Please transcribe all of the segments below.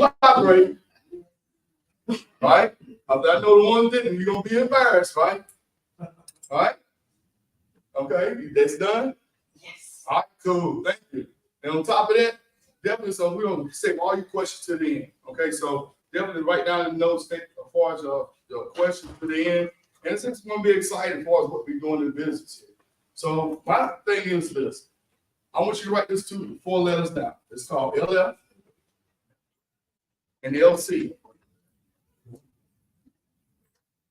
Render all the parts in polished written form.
collaborate, right? I know the one didn't. You're gonna be embarrassed, right? All right. Okay, that's done. Yes. All right, cool. Thank you. And on top of that, definitely, so we're gonna save all your questions to the end. Okay, so definitely write down the notes as far as your questions to the end. And it's gonna be exciting as far as what we're doing in business here. So my thing is this. I want you to write this 4 letters down. It's called LF and LC.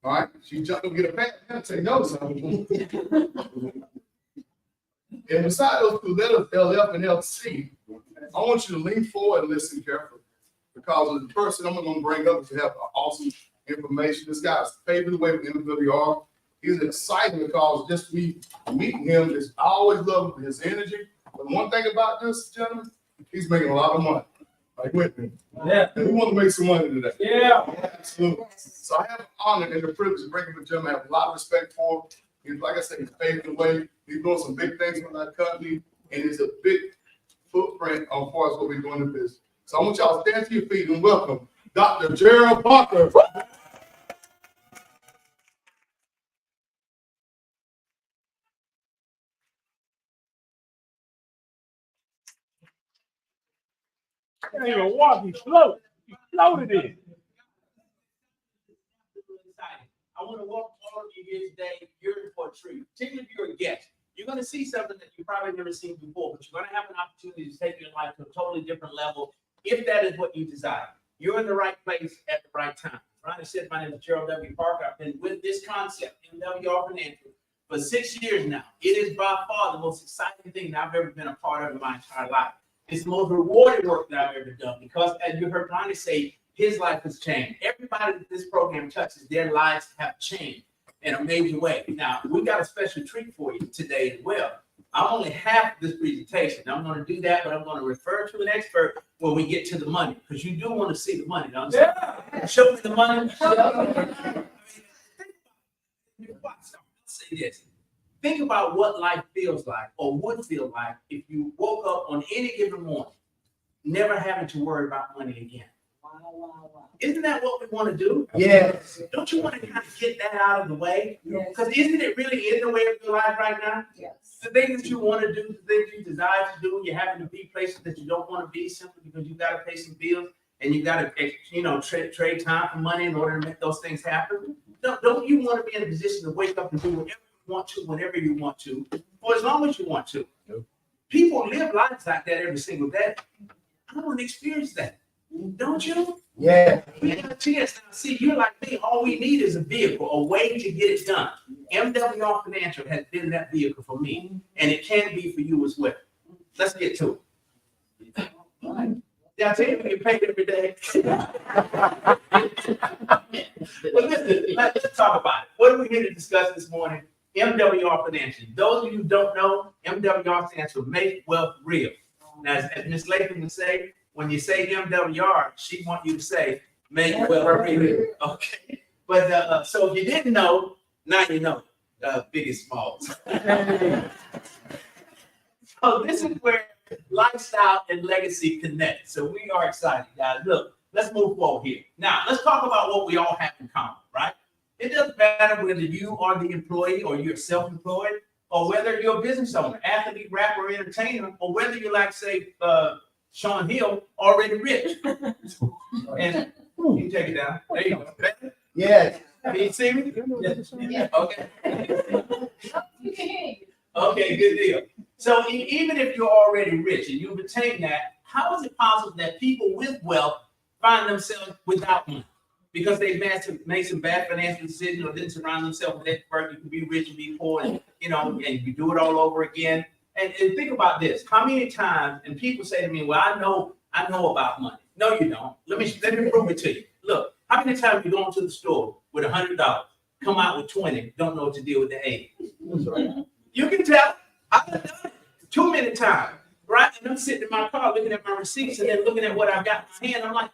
All right, she jumped up, get a pat, and say no, son. And beside those 2 letters, LF and LC, I want you to lean forward and listen carefully. Because the person I'm going to bring up to have awesome information. This guy's paving the way with MWR. He's excited because just me meeting him is I always love his energy. But one thing about this gentleman, he's making a lot of money. Like with me. Yeah. And we want to make some money today. Yeah. Absolutely. So I have the honor and the privilege of bringing him to gentleman. I have a lot of respect for him. He's, like I said, he's paving the way. He's doing some big things with our company. And it's a big footprint on far as what we're doing in business. So I want y'all to stand to your feet and welcome Dr. Gerald Parker. Can't even walk, he float. He floated in. I want to welcome all of you here today. You're in for a treat, particularly if you're a guest. You're going to see something that you've probably never seen before, but you're going to have an opportunity to take your life to a totally different level if that is what you desire. You're in the right place at the right time. Ronnie said, my name is Gerald W. Parker. I've been with this concept, MWR Financial, for 6 years now. It is by far the most exciting thing that I've ever been a part of in my entire life. It's the most rewarding work that I've ever done because, as you heard Ronnie say, his life has changed. Everybody that this program touches, their lives have changed in a major way. Now, we got a special treat for you today as well. I'm only half this presentation. I'm going to do that, but I'm going to refer to an expert when we get to the money, because you do want to see the money, don't you? Yeah. Show me the money. Let's say this. Think about what life feels like or would feel like if you woke up on any given morning, never having to worry about money again. Wow. Isn't that what we want to do? Yes. Don't you want to kind of get that out of the way? Yes. Because isn't it really in the way of your life right now? Yes. The things that you want to do, the things you desire to do, you're having to be places that you don't want to be simply because you got to pay some bills and you got to, trade time for money in order to make those things happen. Don't you want to be in a position to wake up and do whatever you want to, whenever you want to, for as long as you want to? Nope. People live lives like that every single day. I want to experience that. Don't you? Yeah. We got a chance now. See, you're like me. All we need is a vehicle, a way to get it done. MWR Financial has been that vehicle for me, and it can be for you as well. Let's get to it. Yeah, I tell you, we get paid every day. But listen, let's talk about it. What are we here to discuss this morning? MWR Financial. Those of you who don't know, MWR Financial, make wealth real. Now, as Ms. Latham would say, when you say MWR, she wants you to say, make wealth real. Okay. But so if you didn't know, now you know. Big and small. So this is where lifestyle and legacy connect. So we are excited, guys. Look, let's move forward here. Now, let's talk about what we all have in common, right? It doesn't matter whether you are the employee or you're self-employed, or whether you're a business owner, athlete, rapper, entertainer, or whether you're like, say, Sean Hill, already rich. And you take it down. There you go. Yes. Can you see me? Yeah. Okay. You can hear you. Okay, good deal. So even if you're already rich and you've attained that, how is it possible that people with wealth find themselves without money? Because they've made some bad financial decisions or didn't surround themselves with experts. You can be rich and be poor, and and you do it all over again. And think about this: how many times? And people say to me, "Well, I know about money." No, you don't. Let me prove it to you. Look, how many times you go into the store with $100, come out with 20, don't know what to do with the 80? You can tell. I've done it too many times, right? And I'm sitting in my car looking at my receipts and then looking at what I've got in my hand. I'm like,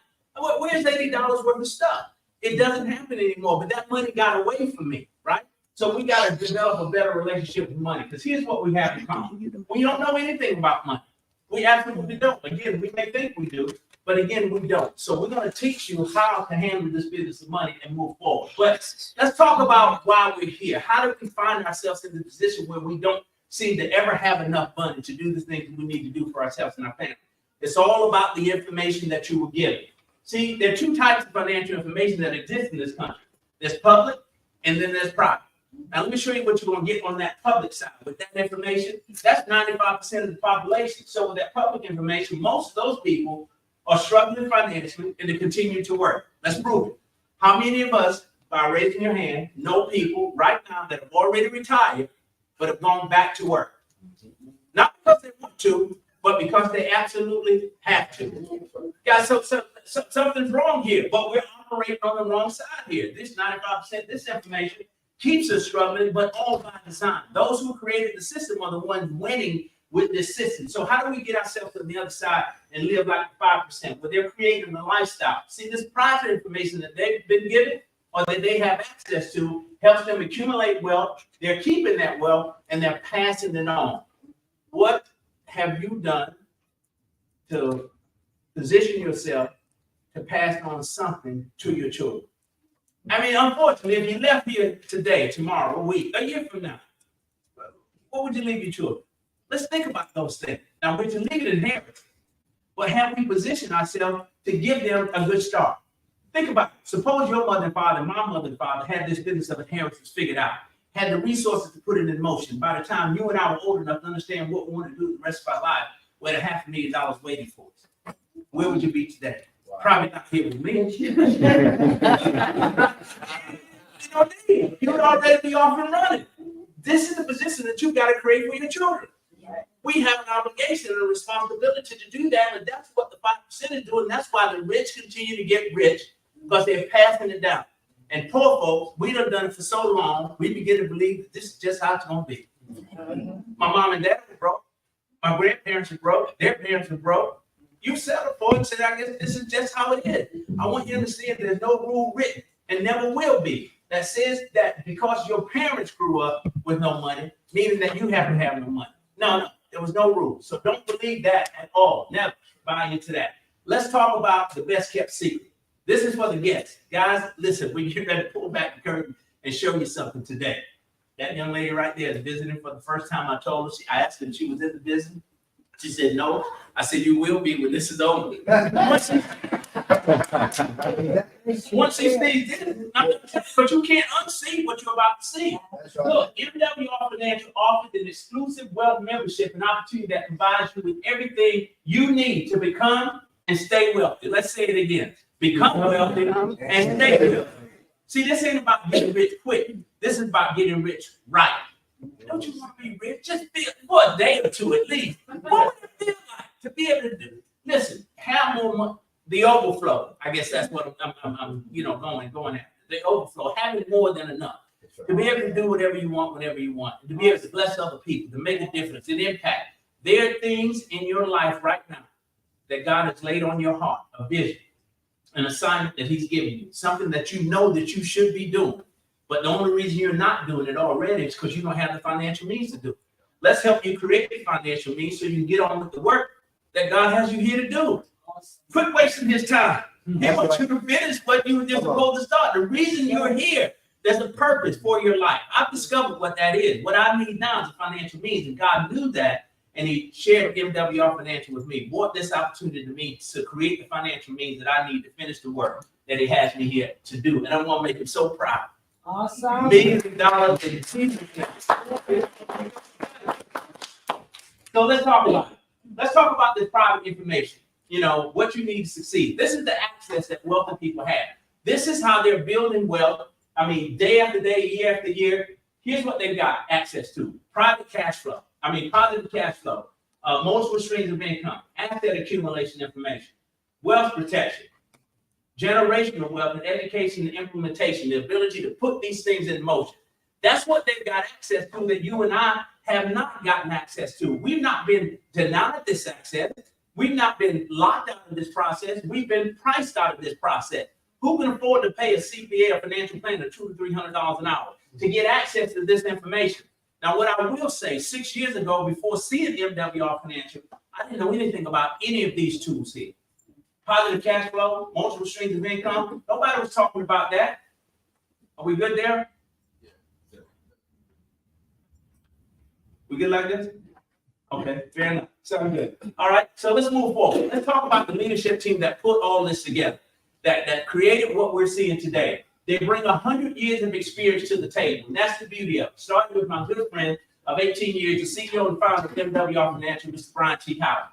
where's $80 worth of stuff? It doesn't happen anymore, but that money got away from me, right? So we got to develop a better relationship with money, because here's what we have in common. We don't know anything about money. We absolutely don't. Again, we may think we do, But again, we don't. So we're going to teach you how to handle this business of money and move forward. But let's talk about why we're here. How do we find ourselves in the position where we don't seem to ever have enough money to do the things we need to do for ourselves and our family? It's all about the information that you were given. See, there are two types of financial information that exist in this country. There's public and then there's private. Now, let me show you what you're going to get on that public side. With that information, that's 95% of the population. So with that public information, most of those people are struggling financially and they continue to work. Let's prove it. How many of us, by raising your hand, know people right now that have already retired but have gone back to work? Not because they want to, but because they absolutely have to. Guys, so something's wrong here, but we're operating on the wrong side here. This 95%, this information keeps us struggling, but all by design. Those who created the system are the ones winning with this system. So how do we get ourselves to the other side and live like 5%? Well, they're creating a lifestyle. See, this private information that they've been given or that they have access to helps them accumulate wealth. They're keeping that wealth and they're passing it on. What have you done to position yourself to pass on something to your children? I mean, unfortunately, if you left here today, tomorrow, a week, a year from now, what would you leave your children? Let's think about those things. Now, we're to leave it inheritance, but have we positioned ourselves to give them a good start? Think about it. Suppose your mother and father, my mother and father, had this business of inheritance figured out, had the resources to put it in motion. By the time you and I were old enough to understand what we want to do the rest of our life, we had $500,000 waiting for us. Where would you be today? Wow. Probably not here with me. You would already be off and running. This is the position that you got to create for your children. We have an obligation and a responsibility to do that, and that's what the 5% is doing. That's why the rich continue to get rich, because they're passing it down. And poor folks, we done it for so long, we begin to believe that this is just how it's going to be. My mom and dad were broke. My grandparents were broke. Their parents were broke. You settled for it and said, I guess this is just how it is. I want you to understand there's no rule written and never will be that says that because your parents grew up with no money, meaning that you have to have no money. No, there was no rule. So don't believe that at all. Never buy into that. Let's talk about the best kept secret. This is for the guests. Guys, listen, we get ready to pull back the curtain and show you something today. That young lady right there is visiting for the first time. I told her, I asked her if she was in the business. She said no. I said, you will be when this is over. Once she sees this, but you can't unsee what you're about to see. Right. Look, MWR Financial offers an exclusive wealth membership, an opportunity that provides you with everything you need to become and stay wealthy. Let's say it again. Become wealthy and stay wealthy. See, this ain't about getting rich quick. This is about getting rich right. Don't you want to be rich? Just feel for a day or two at least. What would it feel like to be able to do? Listen, have more money. The overflow. I guess that's what I'm going at. The overflow, having more than enough. To be able to do whatever you want, whenever you want. To be able to bless other people, to make a difference, an impact. There are things in your life right now that God has laid on your heart, a vision, an assignment that He's given you, something that you know that you should be doing. But the only reason you're not doing it already is because you don't have the financial means to do it. Let's help you create the financial means so you can get on with the work that God has you here to do. Quit wasting His time. He wants you to finish what you were just supposed to start. The reason you're here, there's a purpose for your life. I've discovered what that is. What I need now is a financial means, and God knew that, and He shared MWR Financial with me, brought this opportunity to me to create the financial means that I need to finish the work that He has me here to do. And I want to make Him so proud. Awesome. Millions of dollars in So let's talk about it. Let's talk about this private information. You know, what you need to succeed. This is the access that wealthy people have. This is how they're building wealth. I mean, day after day, year after year. Here's what they've got access to. Private cash flow. Positive cash flow. Multiple streams of income. Asset accumulation information. Wealth protection. Generational wealth and education and implementation, the ability to put these things in motion. That's what they've got access to that you and I have not gotten access to. We've not been denied this access. We've not been locked out of this process. We've been priced out of this process. Who can afford to pay a CPA or financial planner $200 to $300 an hour to get access to this information? Now, what I will say, 6 years ago, before seeing MWR Financial, I didn't know anything about any of these tools here. positive cash flow, multiple streams of income. Nobody was talking about that. Are we good there? We good like this? Okay, fair enough. Sounds good. All right, so let's move forward. Let's talk about the leadership team that put all this together, that created what we're seeing today. They bring 100 years of experience to the table. And that's the beauty of it. Starting with my good friend of 18 years, the CEO and founder of MWR Financial, Mr. Brian T. Howard,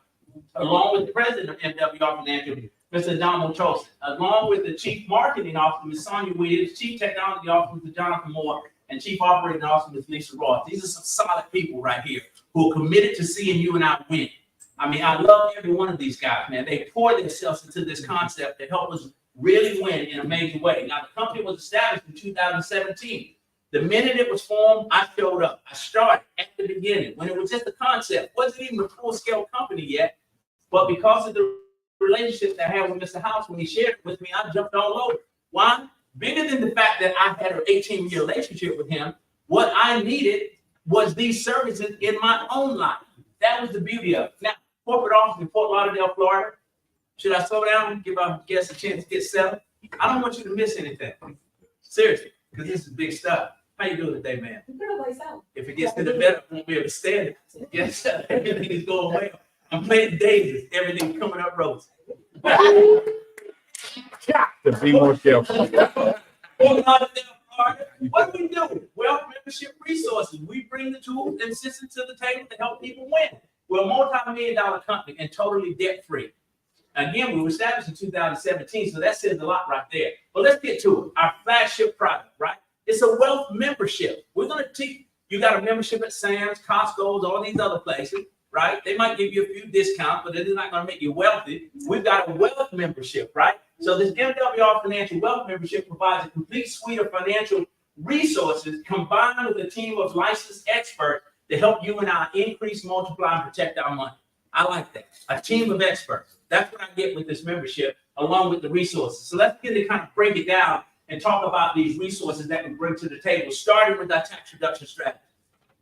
along with the president of MWR Financial, Mr. Donald Tolson, along with the chief marketing officer, Ms. Sonia Williams, chief technology officer, Mr. Jonathan Moore, and chief operating officer, Ms. Lisa Ross. These are some solid people right here who are committed to seeing you and I win. I mean, I love every one of these guys, man. They pour themselves into this concept to help us really win in a major way. Now, the company was established in 2017. The minute it was formed, I showed up. I started at the beginning when it was just a concept. Wasn't even a full-scale company yet. But because of the relationship that I had with Mr. House, when he shared it with me, I jumped all over. Why? Bigger than the fact that I had an 18-year relationship with him, what I needed was these services in my own life. That was the beauty of it. Now, corporate office in Fort Lauderdale, Florida. Should I slow down and give our guests a chance to get settled? I don't want you to miss anything. Seriously, because this is big stuff. How you doing today, man? If it gets to the better, I won't be able to stand it. Yes, everything is going well. I'm playing daisies. Everything's coming up roses. To be more careful. Fort Lauderdale, Florida. What do we do? Wealth membership resources. We bring the tools and systems to the table to help people win. We're a multi-million-dollar company and totally debt-free. Again, we were established in 2017, so that says a lot right there. But let's get to it. Our flagship product, right? It's a wealth membership. We're going to teach you got a membership at Sam's, Costco's, all these other places, right? They might give you a few discounts, but it is not going to make you wealthy. We've got a wealth membership, right? So this MWR Financial Wealth Membership provides a complete suite of financial resources combined with a team of licensed experts to help you and I increase, multiply, and protect our money. I like that. A team of experts. That's what I get with this membership, along with the resources. So let's get to kind of break it down and talk about these resources that we bring to the table, starting with our tax reduction strategy.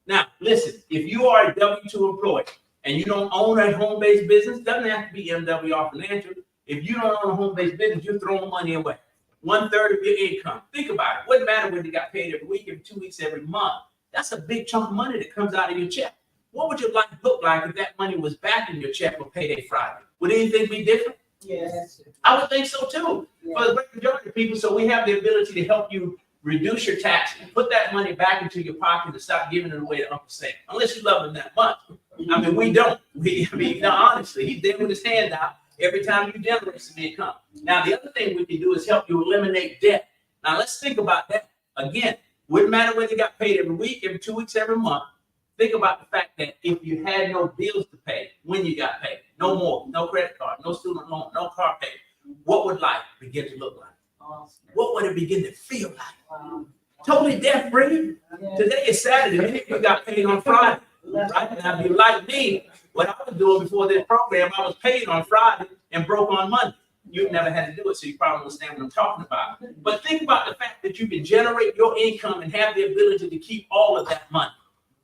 Now, listen, if you are a W-2 employee and you don't own a home-based business, doesn't have to be MWR Financial. If you don't own a home-based business, you're throwing money away. 1/3 of your income. Think about it. Wouldn't matter whether you got paid every week, every 2 weeks, every month. That's a big chunk of money that comes out of your check. What would your life look like if that money was back in your check on payday Friday? Would anything be different? Yes. I would think so too. For the great majority of people, so we have the ability to help you reduce your taxes, put that money back into your pocket and stop giving it away to Uncle Sam. Unless you love him that much. I mean, we don't. Honestly, he's there with his hand out every time you generate some income. Now, the other thing we can do is help you eliminate debt. Now, let's think about that. Again, wouldn't matter whether you got paid every week, every 2 weeks, every month. Think about the fact that if you had no bills to pay when you got paid, no more, no credit card, no student loan, no car payment, what would life begin to look like? What would it begin to feel like? Totally debt-free. Today is Saturday. Many of you got paid on Friday, right? Now, if you like me, what I was doing before this program, I was paid on Friday and broke on Monday. You've never had to do it, so you probably understand what I'm talking about. But think about the fact that you can generate your income and have the ability to keep all of that money.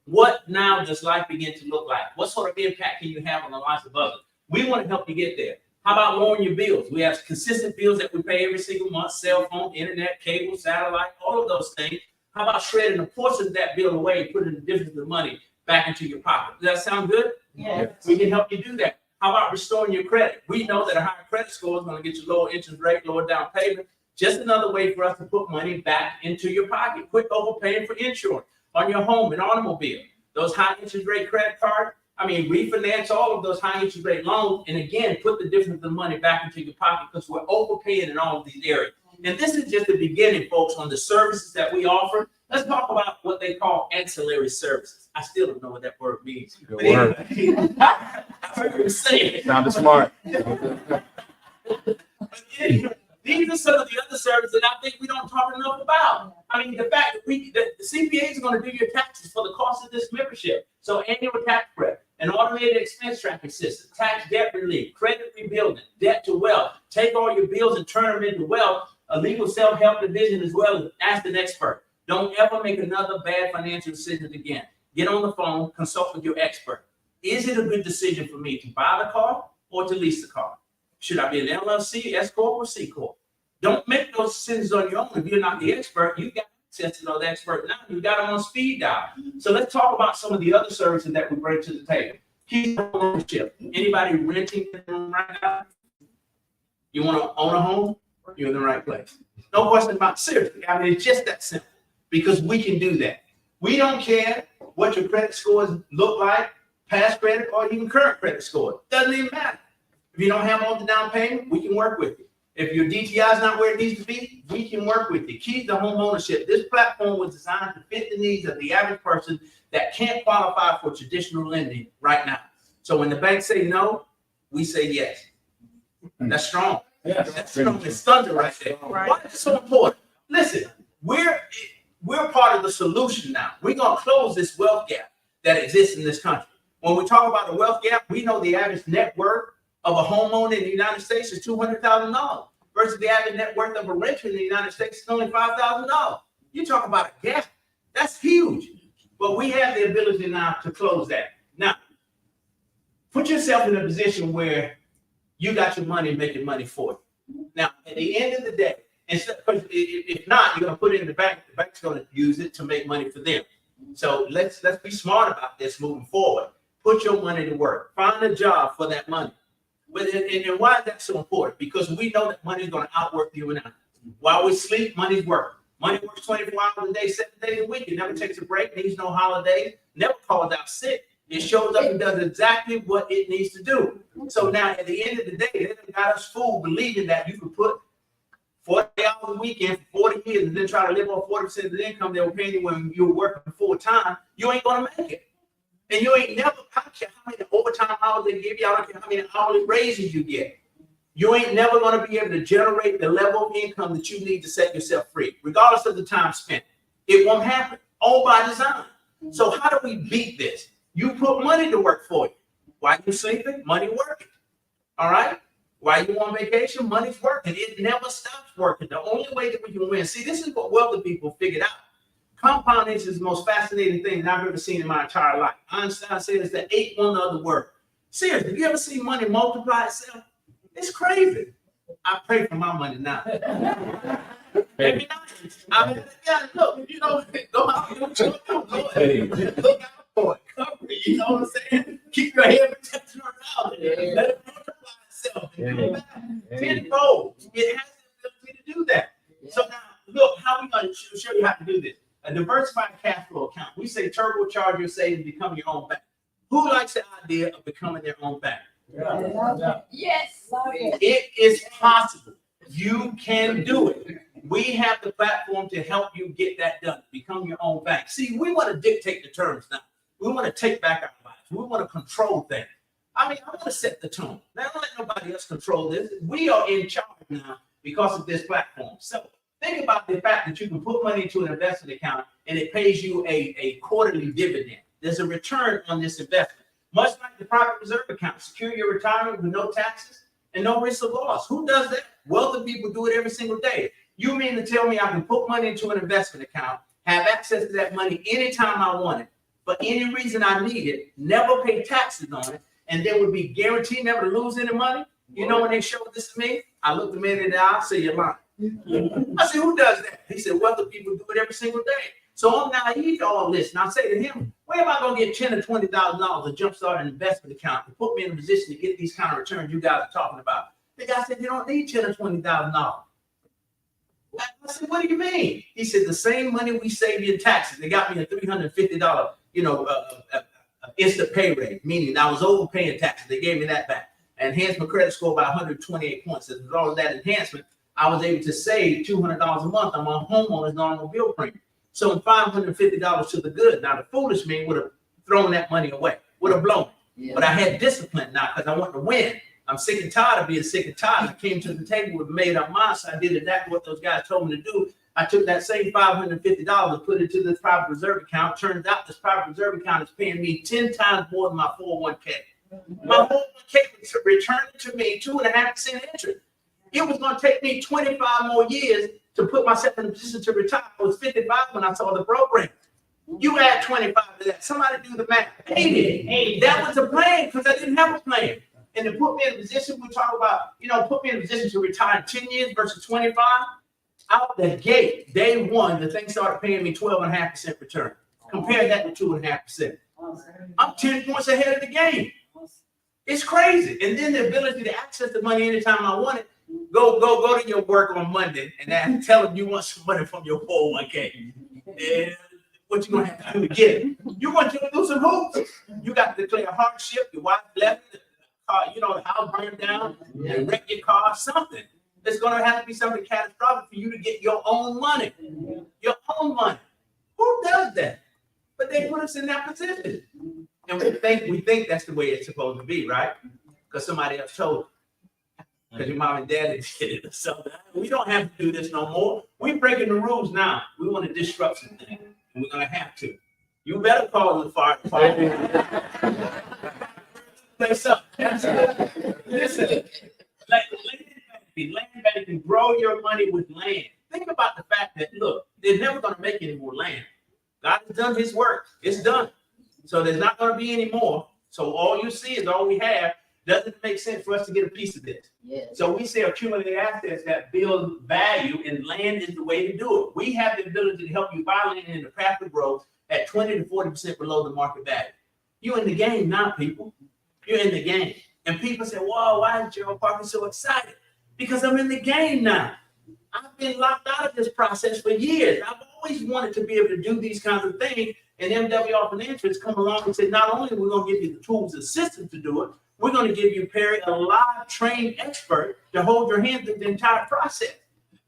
What now does life begin to look like? What sort of impact can you have on the lives of others? We want to help you get there. How about lowering your bills? We have consistent bills that we pay every single month: cell phone, internet, cable, satellite, all of those things. How about shredding a portion of that bill away and putting the difference of the money back into your pocket? Does that sound good? Yes. We can help you do that. How about restoring your credit? We know that a higher credit score is going to get you lower interest rate, lower down payment. Just another way for us to put money back into your pocket. Quit overpaying for insurance on your home and automobile. Those high interest rate credit cards, refinance all of those high interest rate loans, and again, put the difference of the money back into your pocket because we're overpaying in all of these areas. And this is just the beginning, folks, on the services that we offer. Let's talk about what they call ancillary services. I still don't know what that word means. Good word. I heard you say it. Sounded smart. These are some of the other services that I think we don't talk enough about. The fact that the CPAs are going to do your taxes for the cost of this membership. So annual tax prep, an automated expense tracking system, tax debt relief, credit rebuilding, debt to wealth. Take all your bills and turn them into wealth. A legal self-help division as well as ask an expert. Don't ever make another bad financial decision again. Get on the phone, consult with your expert. Is it a good decision for me to buy the car or to lease the car? Should I be an LLC, S Corp, or C Corp? Don't make those decisions on your own. If you're not the expert, you got access to those experts now. You got them on speed dial. So let's talk about some of the other services that we bring to the table. Keep ownership. Anybody renting a room right now? You want to own a home? You're in the right place. No question about it. Seriously. I mean, it's just that simple because we can do that. We don't care what your credit scores look like, past credit or even current credit score. Doesn't even matter. If you don't have all the down payment, we can work with you. If your DTI is not where it needs to be, we can work with you. Keep the home ownership. This platform was designed to fit the needs of the average person that can't qualify for traditional lending right now. So when the banks say no, we say yes. That's strong. That's strong. It's thunder right there. Why is it so important? Listen, we're part of the solution now. We're going to close this wealth gap that exists in this country. When we talk about the wealth gap, we know the average net worth of a homeowner in the United States is $200,000 versus the average net worth of a renter in the United States is only $5,000. You talk about a gap. That's huge. But we have the ability now to close that. Now, put yourself in a position where you got your money making money for you. Now, at the end of the day, if not, you're going to put it in the bank. The bank's going to use it to make money for them. So let's be smart about this moving forward. Put your money to work. Find a job for that money. And why is that so important? Because we know that money is going to outwork you and I. While we sleep, money's working. Money works 24 hours a day, 7 days a week. It never takes a break, needs no holidays, never calls out sick. It shows up and does exactly what it needs to do. So now at the end of the day, they got us fooled believing that you could put 40 hours a week in for 40 years and then try to live on 40% of the income they were paying you when you were working full time. You ain't going to make it. And you ain't never, I don't care how many overtime hours they give you, I don't care how many hourly raises you get. You ain't never going to be able to generate the level of income that you need to set yourself free, regardless of the time spent. It won't happen, all by design. So how do we beat this? You put money to work for you. While you sleeping, money working. All right? While you on vacation, money's working. It never stops working. The only way that we can win. See, this is what wealthy people figured out. Compound interest is the most fascinating thing that I've ever seen in my entire life. Einstein said it's the eighth one other word. Seriously, have you ever seen money multiply itself? It's crazy. I pray for my money now. Every night. I mean, yeah, look, you know, go out, look out for it, cover it, you know what I'm saying? Keep your head protected around it. Let it multiply itself and come back tenfold. It has the ability to do that. So now, look, how we going to show you how to do this? A diversified cash flow account. We say turbocharge your savings, become your own bank. Who likes the idea of becoming their own bank? Yes. It is possible. You can do it. We have the platform to help you get that done. Become your own bank. See, we want to dictate the terms now. We want to take back our lives. We want to control things. I mean, I want to set the tone. Now, don't let nobody else control this. We are in charge now because of this platform. So think about the fact that you can put money into an investment account and it pays you a quarterly dividend. There's a return on this investment. Much like the private reserve account, secure your retirement with no taxes and no risk of loss. Who does that? Wealthy people do it every single day. You mean to tell me I can put money into an investment account, have access to that money anytime I want it, for any reason I need it, never pay taxes on it, and then would be guaranteed never to lose any money? You know, when they showed this to me, I looked the man in the eye, I said, you're lying. I said, who does that? He said, wealthy people do it every single day. So I'm naive to all this. And I say to him, where am I going to get $10,000 or $20,000 to jumpstart an investment account to put me in a position to get these kind of returns you guys are talking about? The guy said, you don't need $10,000 or $20,000. I said, what do you mean? He said, the same money we save you in taxes. They got me a $350, instant pay rate, meaning I was overpaying taxes. They gave me that back. Enhanced my credit score by 128 points. As a result of that enhancement, I was able to save $200 a month on my homeowner's automobile premium. So $550 to the good. Now, the foolish me would have thrown that money away, would have blown it. Yeah. But I had discipline now because I want to win. I'm sick and tired of being sick and tired. I came to the table with made up mind, so I did exactly what those guys told me to do. I took that same $550 and put it into this private reserve account. Turns out this private reserve account is paying me 10 times more than my 401k. My 401k was returning to me 2.5% interest. It was going to take me 25 more years to put myself in a position to retire. I was 55 when I saw the program. You add 25 to that. Somebody do the math. 80. That was a plan because I didn't have a plan. and to put me in a position, we talk about, put me in a position to retire in 10 years versus 25. Out the gate, day one, the thing started paying me 12.5% return. Compare that to 2.5%. I'm 10 points ahead of the game. It's crazy. And then the ability to access the money anytime I want it. Go to your work on Monday and then tell them you want some money from your 401k. And what you gonna have to do to get it? You're gonna jump through some hoops. You got to declare hardship. Your wife left, the car, the house burned down, and wreck your car, something. There's gonna have to be something catastrophic for you to get your own money. Your own money. Who does that? But they put us in that position. And we think that's the way it's supposed to be, right? Because somebody else told us. Because your mom and dad did it. So we don't have to do this no more. We're breaking the rules now. We want to disrupt some things. And we're going to have to. You better call the fire department. Listen, land banking, grow your money with land. Think about the fact that, look, they're never going to make any more land. God has done his work. It's done. So there's not going to be any more. So all you see is all we have. Doesn't make sense for us to get a piece of this. Yes. So we say accumulate assets that build value, and land is the way to do it. We have the ability to help you buy land in the path of growth at 20 to 40% below the market value. You're in the game now, people. You're in the game. And people say, "Whoa, why is Gerald Parker so excited?" Because I'm in the game now. I've been locked out of this process for years. I've always wanted to be able to do these kinds of things. And MWR Financial has come along and said, not only are we going to give you the tools and systems to do it, we're going to give you, Perry, a live trained expert to hold your hand through the entire process.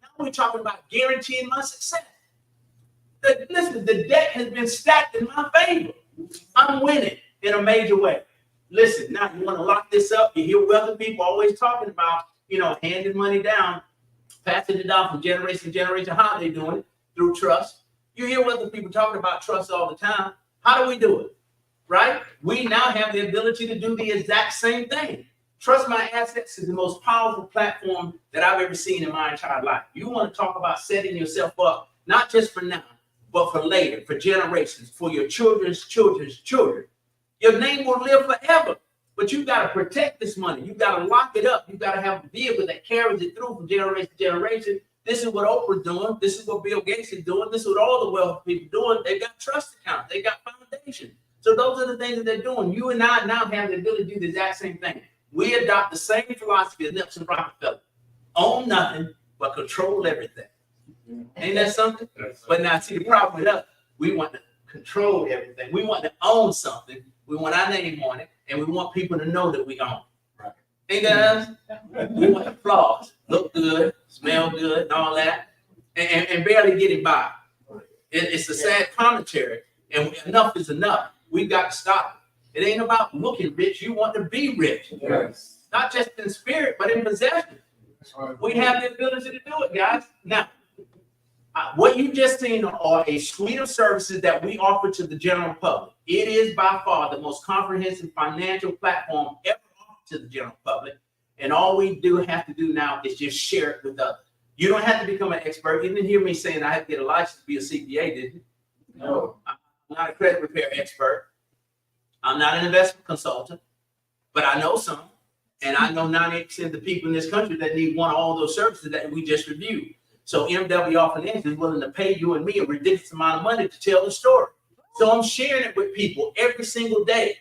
Now we're talking about guaranteeing my success. Listen, the deck has been stacked in my favor. I'm winning in a major way. Listen, now you want to lock this up. You hear wealthy people always talking about, handing money down, passing it down from generation to generation. How are they doing it? Through trust. You hear wealthy people talking about trust all the time. How do we do it? Right? We now have the ability to do the exact same thing. Trust My Assets is the most powerful platform that I've ever seen in my entire life. You want to talk about setting yourself up, not just for now, but for later, for generations, for your children's children's children. Your name will live forever, but you got to protect this money. You got to lock it up. You got to have a vehicle that carries it through from generation to generation. This is what Oprah's doing. This is what Bill Gates is doing. This is what all the wealthy people doing. They got trust accounts. They got foundation. So those are the things that they're doing. You and I now have the ability to do the exact same thing. We adopt the same philosophy as Nelson Rockefeller. Own nothing, but control everything. Ain't that something? But now, see, the problem with us, we want to control everything. We want to own something. We want our name on it, and we want people to know that we own it. Right. Ain't that us? We want the flaws. Look good, smell good, and all that, and barely getting by. It's a sad commentary, and enough is enough. We've got to stop it. It ain't about looking rich. You want to be rich. Yes. Not just in spirit, but in possession. Right. We have the ability to do it, guys. Now, what you just seen are a suite of services that we offer to the general public. It is by far the most comprehensive financial platform ever offered to the general public. And all we have to do now is just share it with others. You don't have to become an expert. You didn't hear me saying I have to get a license to be a CPA, did you? No. I'm not a credit repair expert. I'm not an investment consultant, but I know some. And I know 98% of the people in this country that need one of all those services that we just reviewed. So MWR Financial is willing to pay you and me a ridiculous amount of money to tell the story. So I'm sharing it with people every single day.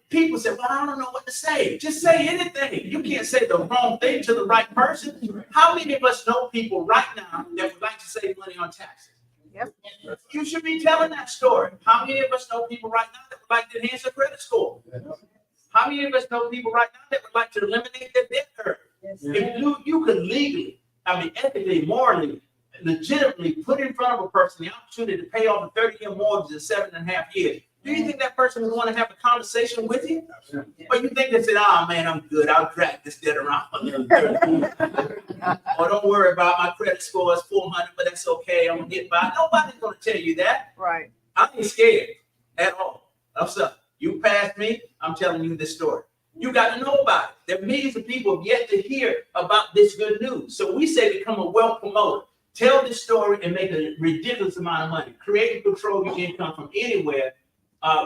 People say, well, I don't know what to say. Just say anything. You can't say the wrong thing to the right person. How many of us know people right now that would like to save money on taxes? Yep. You should be telling that story. How many of us know people right now that would like to enhance their credit score? How many of us know people right now that would like to eliminate their debt curve? If you could legally, ethically, morally, legitimately put in front of a person the opportunity to pay off a 30-year mortgage in 7.5 years, do you think that person would want to have a conversation with you? Or you think they said, oh man, I'm good. I'll drag this debt around a little bit. Or don't worry about my credit score is 400, but that's okay. I'm going to get by. Nobody's going to tell you that. Right. I ain't scared at all. You passed me, I'm telling you this story. You got to know about it. There are millions of people have yet to hear about this good news. So we say become a wealth promoter. Tell this story and make a ridiculous amount of money. Create and control your income from anywhere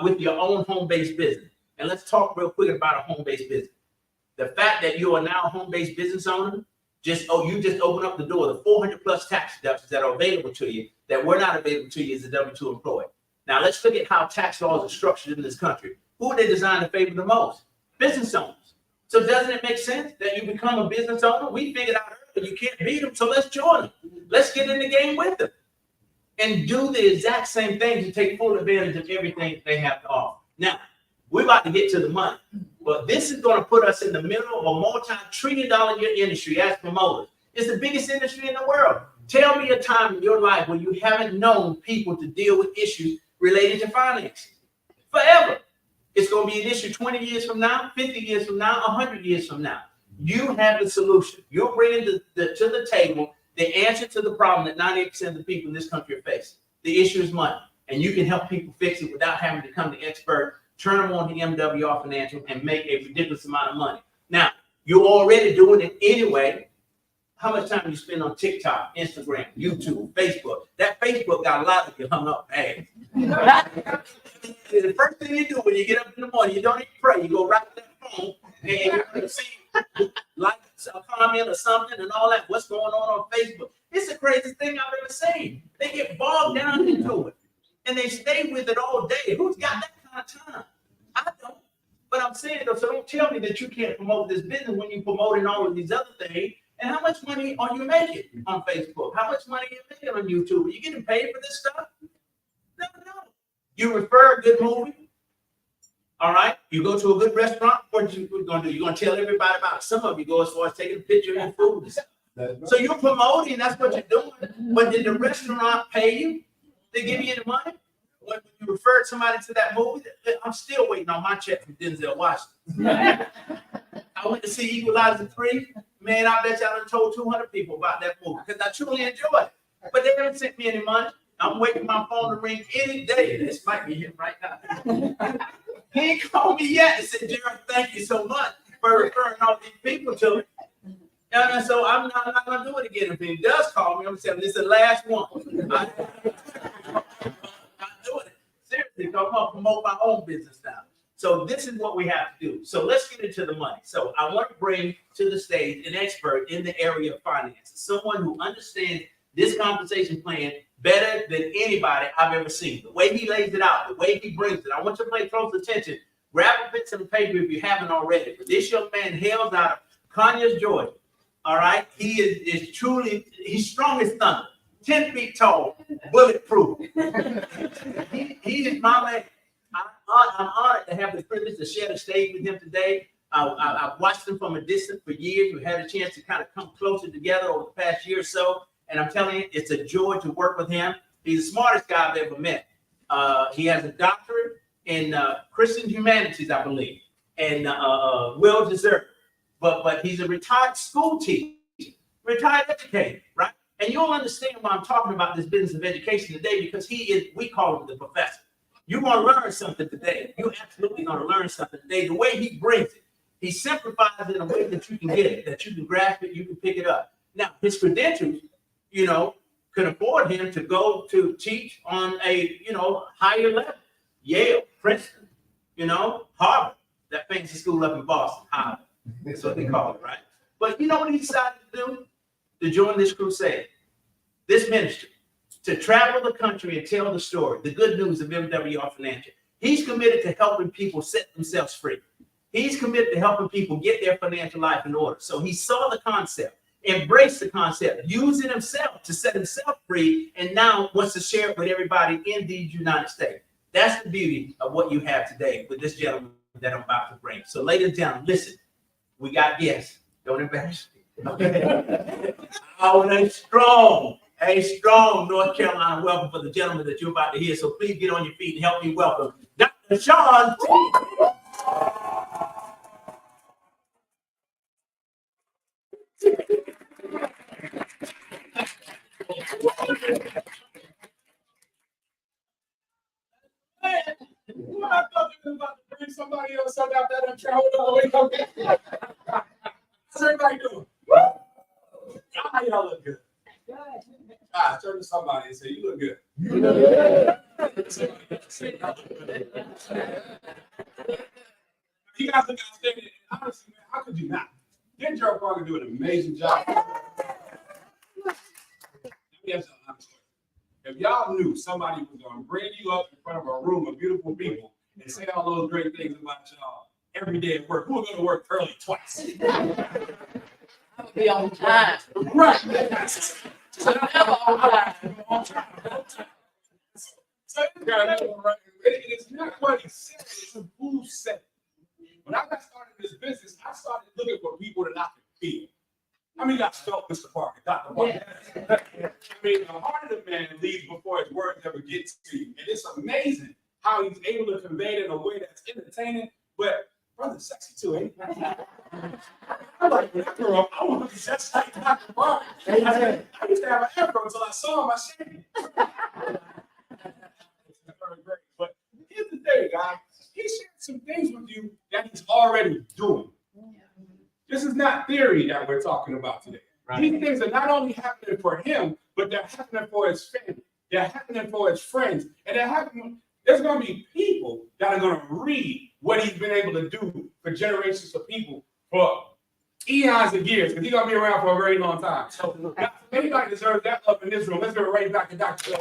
with your own home-based business. And let's talk real quick about a home-based business. The fact that you are now a home-based business owner, you just open up the door. The 400 plus tax deductions that are available to you that were not available to you as a W-2 employee. Now let's look at how tax laws are structured in this country. Who are they designed to favor the most? Business owners. So doesn't it make sense that you become a business owner? We figured out earlier you can't beat them, so let's join them. Let's get in the game with them and do the exact same thing to take full advantage of everything they have to offer. Now, we're about to get to the money, but this is going to put us in the middle of a multi-trillion-dollar-a-year industry as promoters. It's the biggest industry in the world. Tell me a time in your life when you haven't known people to deal with issues related to finance. Forever. It's going to be an issue 20 years from now, 50 years from now, 100 years from now. You have the solution. You're bringing to the table the answer to the problem that 98% of the people in this country are facing. The issue is money, and you can help people fix it without having to become the expert, turn them on to MWR Financial, and make a ridiculous amount of money. Now, you're already doing it anyway. How much time do you spend on TikTok, Instagram, YouTube, Facebook? That Facebook got a lot of you hung up bad. The first thing you do when you get up in the morning, you don't even pray. You go right to that phone and you see like a comment or something and all that. What's going on Facebook? It's the craziest thing I've ever seen. They get bogged down into it and they stay with it all day. Who's got that kind of time? I don't. But I'm saying though, so don't tell me that you can't promote this business when you're promoting all of these other things. And how much money are you making on Facebook? How much money are you making on YouTube? Are you getting paid for this stuff? No. You refer a good movie. All right. You go to a good restaurant. What you going to do? You're going to tell everybody about it. Some of you go as far as taking a picture of your food and stuff. So you're promoting. That's what you're doing. But did the restaurant pay you? They give you the money? When you referred somebody to that movie, I'm still waiting on my check from Denzel Washington. I went to see Equalizer 3. Man, I bet y'all done told 200 people about that movie because I truly enjoyed it. But they haven't sent me any money. I'm waiting for my phone to ring any day. This might be him right now. He ain't called me yet and said, Gerald, thank you so much for referring all these people to me. And so I'm not going to do it again. If he does call me, I'm going to say, this is the last one. I'm not doing it. Seriously, I'm going to promote my own business now. So this is what we have to do. So let's get into the money. So I want to bring to the stage an expert in the area of finances, someone who understands this compensation plan better than anybody I've ever seen. The way he lays it out, the way he brings it. I want you to pay close attention. Grab a pencil and paper if you haven't already. But this young man hails out of Conyers, Georgia. All right. He is truly, he's strong as thunder, 10 feet tall, bulletproof. He is my man. I'm honored to have the privilege to share the stage with him today. I've watched him from a distance for years. We've had a chance to kind of come closer together over the past year or so. And I'm telling you, it's a joy to work with him. He's the smartest guy I've ever met. He has a doctorate in Christian humanities, I believe, and well-deserved. But he's a retired school teacher, retired educator, right? And you'll understand why I'm talking about this business of education today, because we call him the professor. You're going to learn something today. You're absolutely going to learn something today. The way he brings it, he simplifies it in a way that you can get it, that you can grasp it, you can pick it up. Now, his credentials, could afford him to go to teach on a, higher level. Yale, Princeton, Harvard, that fancy school up in Boston, Harvard. That's what they call it, right? But you know what he decided to do? To join this crusade, this ministry, to travel the country and tell the story, the good news of MWR Financial. He's committed to helping people set themselves free. He's committed to helping people get their financial life in order. So he saw the concept, embraced the concept, used it himself to set himself free, and now wants to share it with everybody in these United States. That's the beauty of what you have today with this gentleman that I'm about to bring. So ladies and gentlemen, listen, we got guests. Don't embarrass me. Okay. I want a strong North Carolina welcome for the gentleman that you're about to hear. So please get on your feet and help me welcome Dr. Sean T. What I thought you was about to bring somebody else up out there and try to wake up. How's everybody doing? How y'all look good? Turn to somebody and say, you look good. You look good. look outstanding. And honestly, man, how could you not? Didn't Gerald Parker do an amazing job? Let me ask you an honest question. If y'all knew somebody was going to bring you up in front of a room of beautiful people and say all those great things about y'all every day at work, who are going to work early twice? I'll be on time. Right. I'm never on time. So it's not what he said, it's who said it. When I got started in this business, I started looking for people that I could feel. I mean, I felt Mr. Parker, Dr. Parker. I mean, the heart of the man leaves before his words ever get to you. And it's amazing how he's able to convey it in a way that's entertaining, but brother's sexy too, ain't he? I'm like, when I grew up, I want to be just like Dr. Parker. I used to have an afro until I saw him, I shaved it. But here's the thing, guys. He shared some things with you that he's already doing. This is not theory that we're talking about today. Right. These things are not only happening for him, but they're happening for his family. They're happening for his friends. And they're happening. There's going to be people that are going to read what he's been able to do for generations of people for eons of years, because he's going to be around for a very long time. So if anybody deserves that love in this room, let's go right back to Dr. Bill.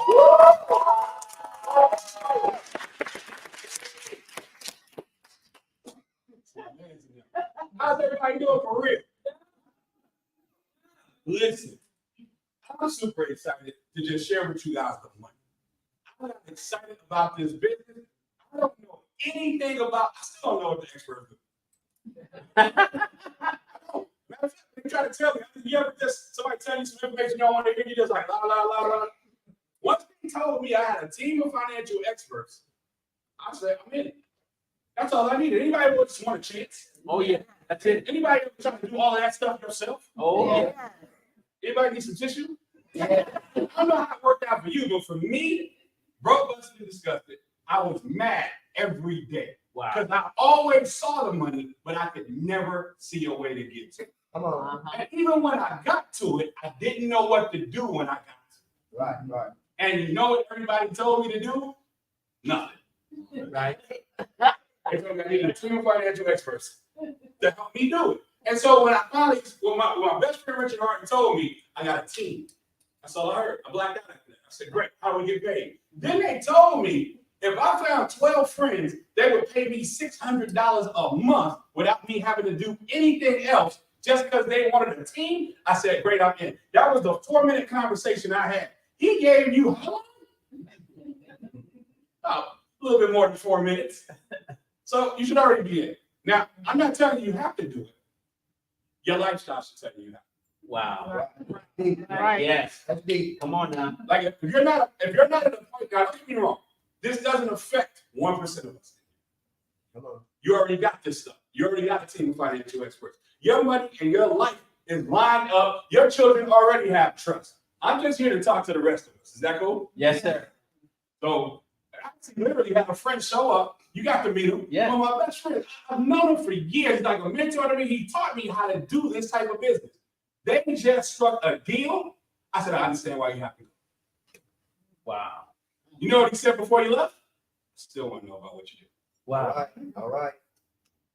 How's everybody doing for real? Listen, I'm super excited to just share with you guys the money. I'm excited about this business. I don't know anything about, I still don't know what the experts do. I don't. Matter of fact, they try to tell me, you ever just, somebody tell you some information you don't want to hear, you just like, la, la, la, la. Once they told me I had a team of financial experts, I said, I'm in it. That's all I needed. Anybody just want a chance? Oh, yeah. That's it. Anybody ever trying to do all of that stuff yourself? Oh, yeah. Anybody need some tissue? Yeah. I don't know how it worked out for you, but for me, broke, busted, and disgusted, I was mad every day. Wow. Because I always saw the money, but I could never see a way to get to it. Come on. And even when I got to it, I didn't know what to do when I got to it. Right, right. And you know what everybody told me to do? Nothing. Right. They told me I needed a team of financial experts to help me do it. And so when I finally, when my best friend Richard Harton told me I got a team, that's all I heard. I blacked out after that. I said, great, how do we get paid? Then they told me if I found 12 friends, they would pay me $600 a month without me having to do anything else just because they wanted a team. I said, great, I'm in. That was the 4-minute conversation I had. He gave you how long? Oh, a little bit more than 4 minutes. So you should already be in. Now, I'm not telling you have to do it. Your lifestyle should tell you that. Wow. Right. Yes. That's deep. Come on now. Like if you're not at a point, now don't get me wrong. This doesn't affect 1% of us. Come on. You already got this stuff. You already got a team of financial experts. Your money and your life is lined up. Your children already have trust. I'm just here to talk to the rest of us. Is that cool? Yes, sir. So I literally have a friend show up. You got to meet him. Yeah. One of my best friends. I've known him for years. He's like a mentor to me. He taught me how to do this type of business. They just struck a deal. I said, I understand why you have to go. Wow. You know what he said before he left? Still want to know about what you do. Wow. All right. All right.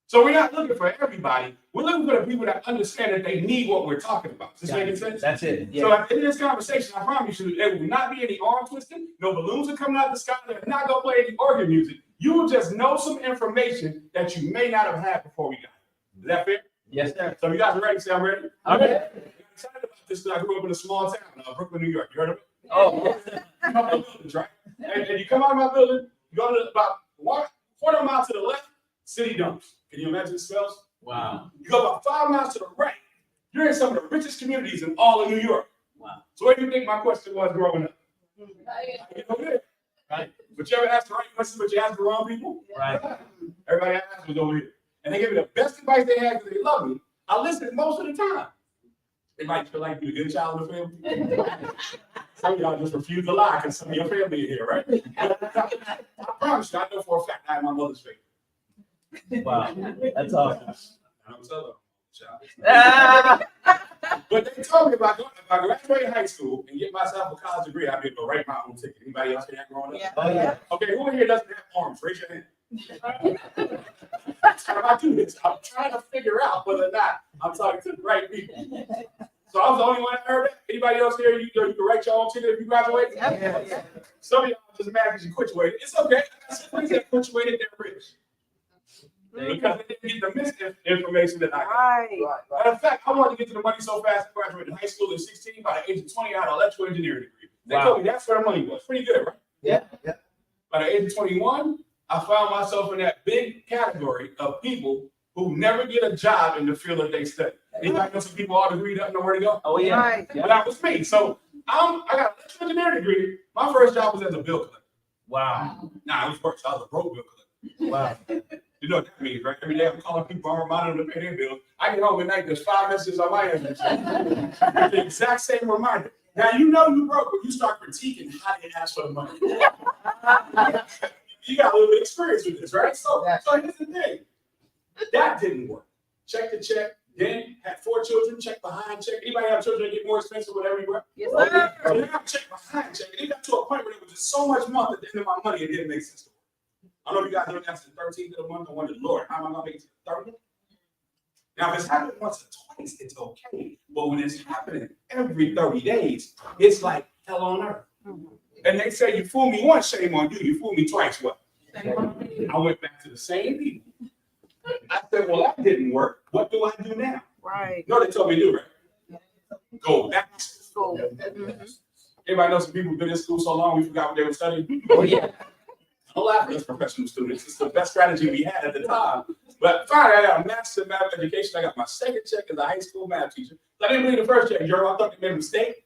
So we're not looking for everybody. We're looking for the people that understand that they need what we're talking about. Is this making sense? That's it. Yeah. So at the end of this conversation, I promise you, there will not be any arm twisting. No balloons are coming out of the sky. They're not going to play any organ music. You will just know some information that you may not have had before we got here. Is that fair? Yes, sir. So you guys are ready? Say I'm ready? Okay. I'm excited about this because I grew up in a small town, Brooklyn, New York. You heard of it? Oh, You come out of the buildings, right? And you come out of my building, you go to about 1/4 mile to the left, city dumps. Can you imagine the smells? wow. You go about 5 miles to the right, you're in some of the richest communities in all of New York. Wow. So what do you think my question was growing up? You know this. Right. But you ever ask the right questions, but you ask the wrong people? Right. Everybody I asked was over here. And they gave me the best advice they had because they love me. I listened most of the time. They might feel like you're a good child in the family. Some of y'all just refuse to lie because some of your family are here, right? I promise you, I know for a fact I have my mother's faith. Wow. That's awesome. I don't tell them, child. Ah! But they told me if I graduate high school and get myself a college degree, I'd be able to write my own ticket. Anybody else get that growing up? Oh, yeah. Okay, who in here doesn't have arms? Raise your hand. That's how I do this. I'm trying to figure out whether or not I'm talking to the right people. So I was the only one that heard it. Anybody else here? You can write your own ticket if you graduate. Yeah. Some of y'all just mad because you graduated. It's okay. I got some friends that graduated, they're rich. Because they didn't get the misinformation that I got. Right. Matter of fact, I wanted to get to the money so fast. I graduated high school at 16. By the age of 20, I had an electrical engineering degree. They Wow. told me that's where the money was. Pretty good, right? Yeah. By the age of 21, I found myself in that big category of people who never get a job in the field that they study. Anybody know some people all degree don't know where to go? Oh yeah. Right. Well, that was me. So I got an electrical engineering degree. My first job was as a bill collector. Wow. Nah, it was worse. I was a broke bill collector. Wow. You know what that means, right? Every day I'm calling people, I'm reminding them to pay their bills. I get home at night, there's 5 messages on my end. The exact same reminder. Now you know you broke when you start critiquing how they ask for the money. You got a little bit of experience with this, right? So here's the thing. That didn't work. Check the check. Then had 4 children, check behind check. Anybody have children that get more expensive with every breath? Yes, sir. So now I'm check behind check. And it got to a point where there was just so much month at the end of my money, it didn't make sense to me. I don't know if you guys know that's the 13th of the month. I wondered, Lord, how am I going to make it to the 30th? Now, if it's happened once or twice, it's okay. But when it's happening every 30 days, it's like hell on earth. And they say, you fool me once, shame on you. You fool me twice, what? I went back to the same people. I said, well, that didn't work. What do I do now? Right. You know what they told me to do, right? Go back to school. Cool. Everybody knows some people who've been in school so long, we forgot what they were studying. Oh yeah. Don't laugh at us professional students. It's the best strategy we had at the time. But finally, I got a master's in math education. I got my second check as a high school math teacher. I didn't believe the first check, Jerry. I thought they made a mistake.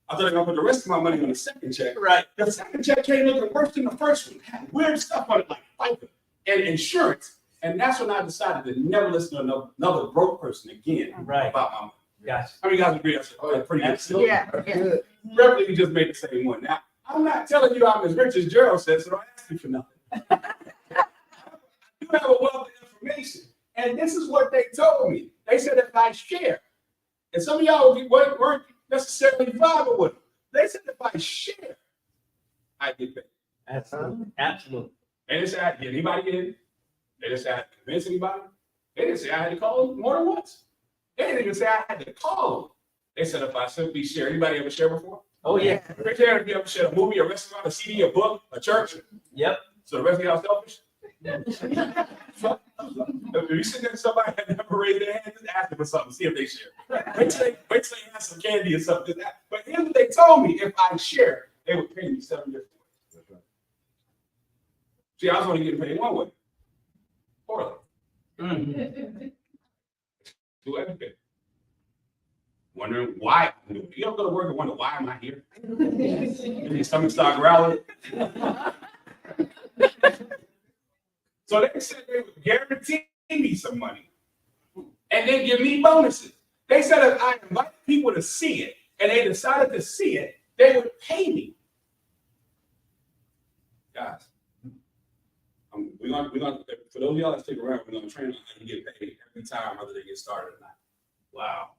I thought they were going to put the rest of my money on the second check. Right. The second check came looking worse than the first one. It had weird stuff on it like FICA and insurance. And that's when I decided to never listen to another broke person again Right. about my money. Gotcha. How many guys agree that's a pretty good Absolutely. Yeah. Reverend, you just made the same one. Now, I'm not telling you I'm as rich as Gerald said, so don't ask me for nothing. You have a wealth of information. And this is what they told me. They said if I share, and some of y'all weren't necessarily vibing with them. They said if I share, I get paid. Absolutely. Absolutely. They didn't say I had to get anybody in. They didn't say I had to convince anybody. They didn't say I had to call them more than once. They didn't even say I had to call them. They said if I simply share. Anybody ever share before? Oh yeah. Right there, if you ever shared a movie, a restaurant, a CD, a book, a church. Yep. So the rest of y'all selfish? If you sit there and somebody that never raised their hand, just ask them for something, see if they share. Wait till they have some candy or something. But here's what they told me: if I share, they would pay me 7 different ways. See, I was only getting paid one way. Poorly. Do everything. Wondering why. You ever go to work and wonder why am I here? Your stomach start growling. So they said they would guarantee me some money and then give me bonuses. They said if I invite people to see it and they decided to see it, they would pay me. Guys, we're gonna for those of y'all that stick around, we're gonna train on how you get paid every time whether they get started or not. Wow.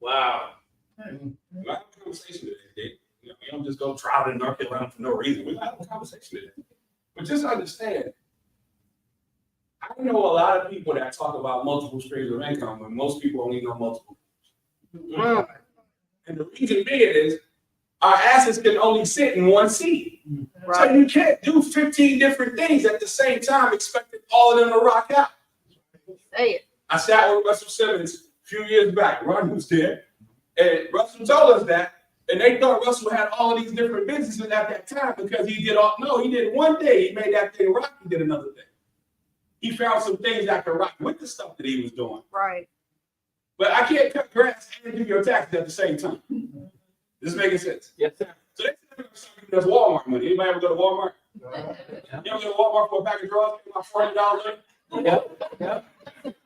Wow. We have a conversation today, Dick. You know, we don't just go driving and narking around for no reason. We're gonna have a conversation today. But just understand, I know a lot of people that talk about multiple streams of income when most people only know multiple. And the reason being is our assets can only sit in one seat. So you can't do 15 different things at the same time, expecting all of them to rock out. Say it. I sat with Russell Simmons a few years back. Ron was there. And Russell told us that. And they thought Russell had all of these different businesses at that time because he did he did one thing. He made that thing rock. He did another thing. He found some things that could rock with the stuff that he was doing. Right. But I can't cut grass and do your taxes at the same time. This is making sense. Yes, sir. So they said that's Walmart money. Anybody ever go to Walmart? You ever go to Walmart for a pack of drawers? Pay about $40 in? Yep.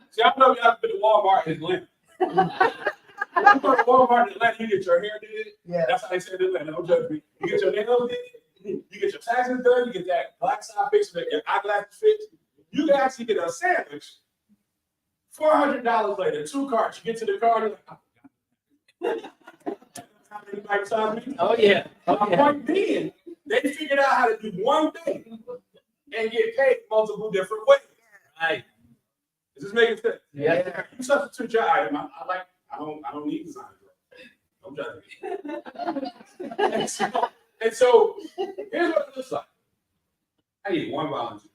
See, I know y'all been to Walmart in Atlanta. You go to Walmart in Atlanta, you get your hair did. Yeah. That's how they say it in Atlanta. Don't judge me. You get your nails did. You get your taxes done. You get that black side fixed, your eyeglasses fixed. You can actually get a sandwich. $400 later, 2 carts. You get to the car, you're like, anybody besides me? Oh yeah. My point being, they figured out how to do one thing and get paid multiple different ways. Right. Is this making sense? Yeah. You substitute your item. I don't need design. I'm judging. And so here's what it looks like. I need one volunteer.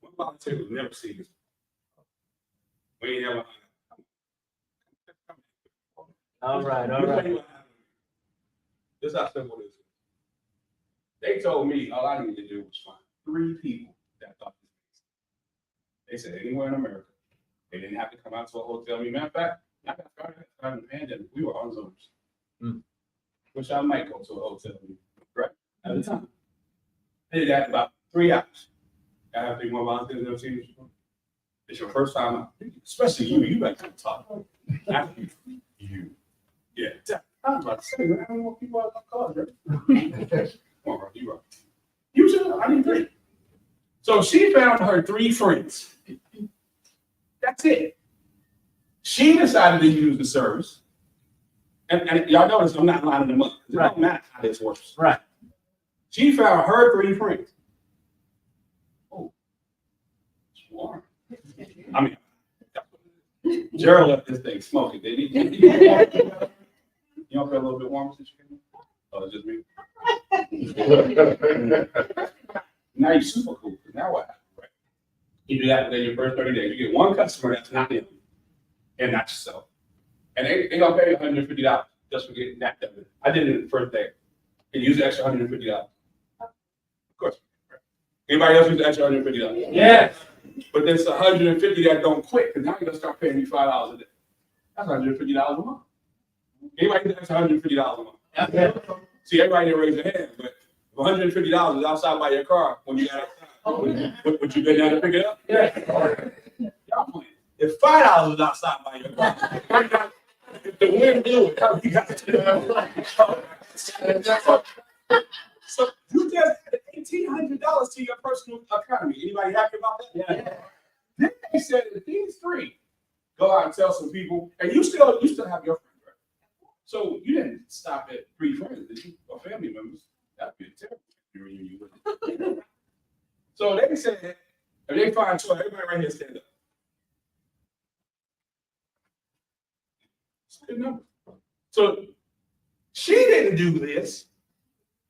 One volunteer will never see this. We ain't ever. All right. This is how simple this is. They told me all I needed to do was find 3 people that thought this. They said anywhere in America. They didn't have to come out to a hotel. Matter of fact, I got started in the pandemic. We were on Zooms. Which I might go to a hotel right at the time. I did that in about 3 hours. I have 3 more volunteers never seen this before. It's your first time out. Especially you. You better talk. After you. Yeah. I was about to say, I don't want people out of my cars, right? Come on, bro. You right. You should. I need 3. So she found her 3 friends. That's it. She decided to use the service. And y'all notice I'm not lining them up. It don't matter how this works. Right. She found her 3 friends. Oh, it's warm. I mean, Gerald left this thing smoking, didn't he? You don't feel a little bit warmer since you came in? Oh, it's just me. Now you're super cool. Now what happens, right? You do that within your first 30 days. You get 1 customer that's not them and not yourself. And they gonna pay you $150 just for getting that done. I did it the first day. And use the extra $150. Of course. Anybody else use the extra $150? Yes. But there's $150 that don't quit, because now you're gonna start paying me $5 a day. That's $150 a month. Anybody use the extra $150 a month? Yeah. See, everybody didn't raise their hand, but if $150 is outside by your car when you got outside, would you been down to pick it up? Yeah. Y'all playing. If $5 is outside by your car, if the wind blew it, you got so you just added $1,800 to your personal economy. Anybody happy about that? Yeah. Then they said that these 3 go out and tell some people, and you still have your friends, right? So you didn't stop at 3 friends, did you? Or family members? That'd be a terrible reunion, wouldn't it? So they said, if they find 12, everybody right here stand up. It's a good number. So she didn't do this.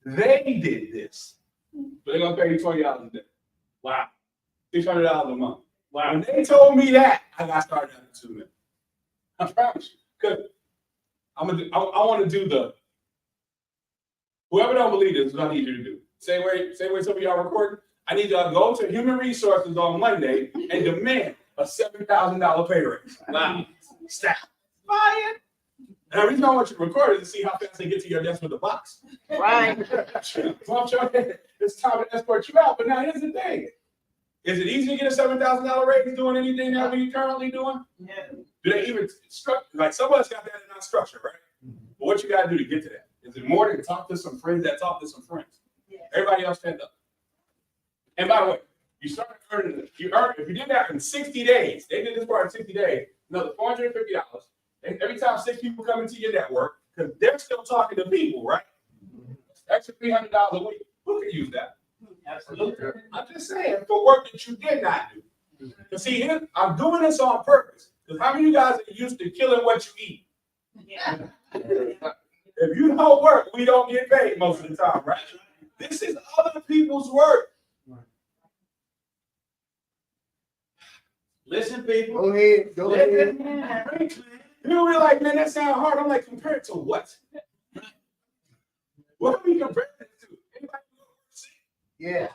They did this. But they're gonna pay you $20 a day. Wow. $600 a month. Wow. When they told me that, I got started at 2 minutes. I promise you. Because I want to do the whoever don't believe this is what I need you to do. Same way some of y'all recording. I need y'all to go to Human Resources on Monday and demand a $7,000 pay raise. Wow. Stop. Fire. And the reason I want you to record is to see how fast they get to your desk with the box. Right. So I'm sure it's time to escort you out. But now here's the thing. Is it easy to get a $7,000 raise doing anything that we're currently doing? Yeah. Do they even structure? Like some of us got that in our structure, right? But what you got to do to get to that? Is it more than talk to some friends that talk to some friends? Yeah. Everybody else stand up. And by the way, you started earning, if you did that in 60 days, they did this part in 60 days, another $450. And every time 6 people come into your network, because they're still talking to people, right? Extra $300 a week. Who can use that? Absolutely. I'm just saying, for work that you did not do. You see, here, I'm doing this on purpose. Because how many of you guys are used to killing what you eat? Yeah. If you don't work, we don't get paid most of the time, right? This is other people's work. Listen, people. Go ahead, go ahead. People be like, man, that sounds hard. I'm like, compared to what? What are we comparing it to? Anybody see? Yeah.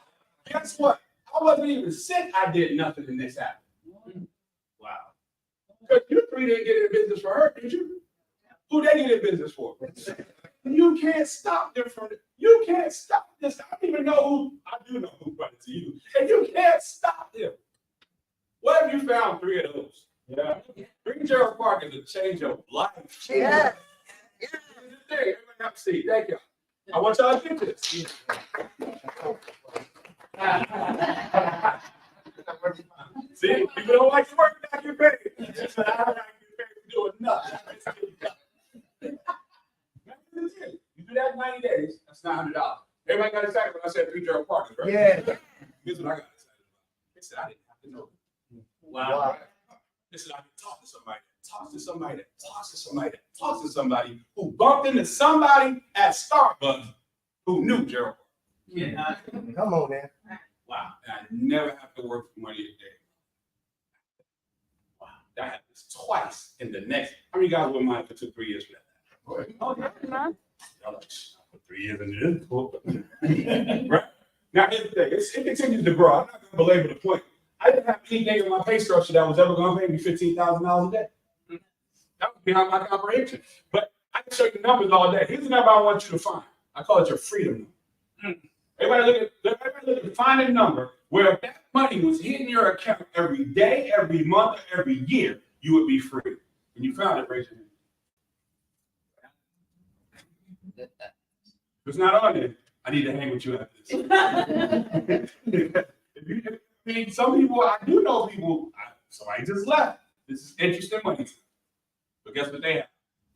Guess what? I wasn't even sick. I did nothing and this happened. Wow. Because you 3 didn't get in business for her, did you? Who they get in business for? You can't stop them from it. You can't stop this. I don't even know who. I do know who's running to you. And you can't stop them. What have you found 3 of those? Yeah. 3 Gerald Park is a change of life. Yeah. Everybody have a seat. Thank you. I want y'all to get this. See, people don't like to work without getting paid. I don't like to get paid to do enough. You do that in 90 days, that's $900. Everybody got excited when I said at New Gerald Park, right? Yeah. Here's what I got excited about. They said I didn't have to know. Wow. They said I can talk to somebody, talk to somebody, talk to somebody, talk to somebody who bumped into somebody at Starbucks who knew Gerald Park. Yeah. Come on, man. Wow. And I never have to work for money a day. Wow. That happens twice in the next. How many guys were mine for 2-3 years for that? Oh, yeah. Y'all like, I put 3 years into this. Right? Now, here's the thing. It continues to grow. I'm not going to belabor the point. I didn't have anything in my pay structure that was ever going to pay me $15,000 a day. That was beyond my comprehension. But I can show you numbers all day. Here's the number I want you to find. I call it your freedom number. Everybody look at find a number where if that money was hitting your account every day, every month, or every year, you would be free. When you found it, raise your hand. If it's not on there, I need to hang with you after this. Some people, I do know people, somebody just left. This is interesting money. But guess what they have?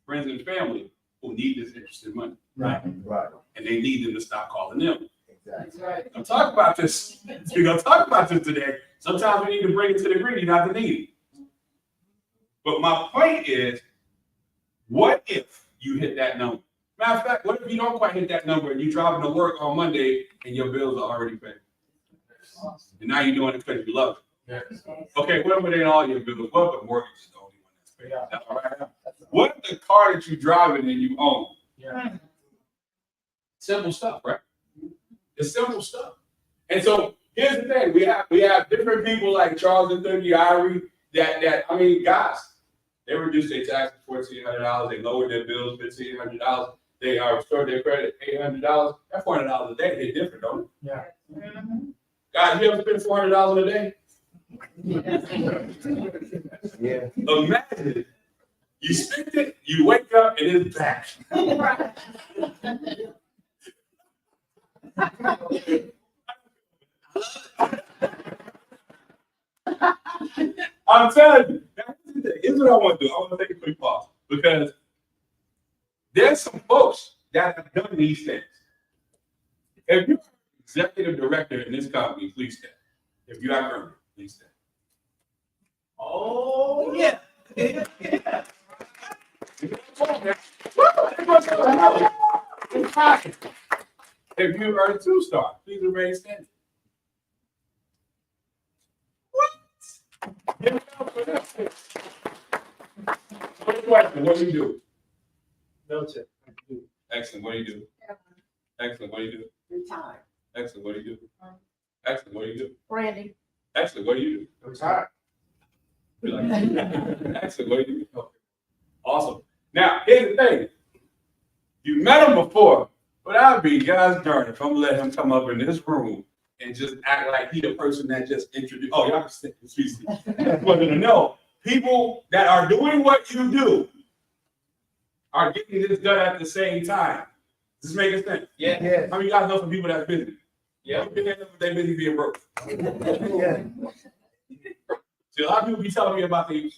Friends and family who need this interesting money. Right. Right. And they need them to stop calling them. Exactly. Right. I'm talk about this. We're gonna talk about this today. Sometimes we need to bring it to the greedy, not the needy. But my point is, what if you hit that number? Matter of fact, what if you don't quite hit that number and you're driving to work on Monday and your bills are already paid? And now you're doing it because you love it. Okay, what if it ain't all your bills? What if the mortgage is the only one that's paid? That's all right. What if the car that you're driving and you own? Yeah. Simple stuff, right? It's simple stuff. And so here's the thing: we have different people like Charles and Thurgy Irie that I mean, guys, they reduced their taxes $1,400, they lowered their bills $1,500, they restored their credit $800. That $400 a day hit different, don't it? Yeah. Guys, you ever spend $400 a day? Yeah. Imagine you spend it, you wake up and it's back. I'm telling you, here's what I want to do. I want to take a quick pause because there's some folks that have done these things. If you're executive director in this company, please stand. If you have earned it, please stand. Oh, yeah. Yeah. If you earned 2-star, please remain standing. What? What do you do? Military. Excellent. What do you do? Excellent. What do you do? Retired. Excellent. What do you do? Excellent. What do you do? Brandy. Excellent. What do you do? Retired. Excellent. What do you do? Okay. Awesome. Now, here's the thing. You met him before, but I'd be, guys, darn, if I'm gonna let him come up in this room and just act like he the person that just introduced. Oh, y'all can stick this piece. No, people that are doing what you do are getting this done at the same time. Does this make sense? Yeah. Yeah. How many of you guys know some people that's busy? Yeah. They're busy being broke. Yeah. See, a lot of people be telling me about their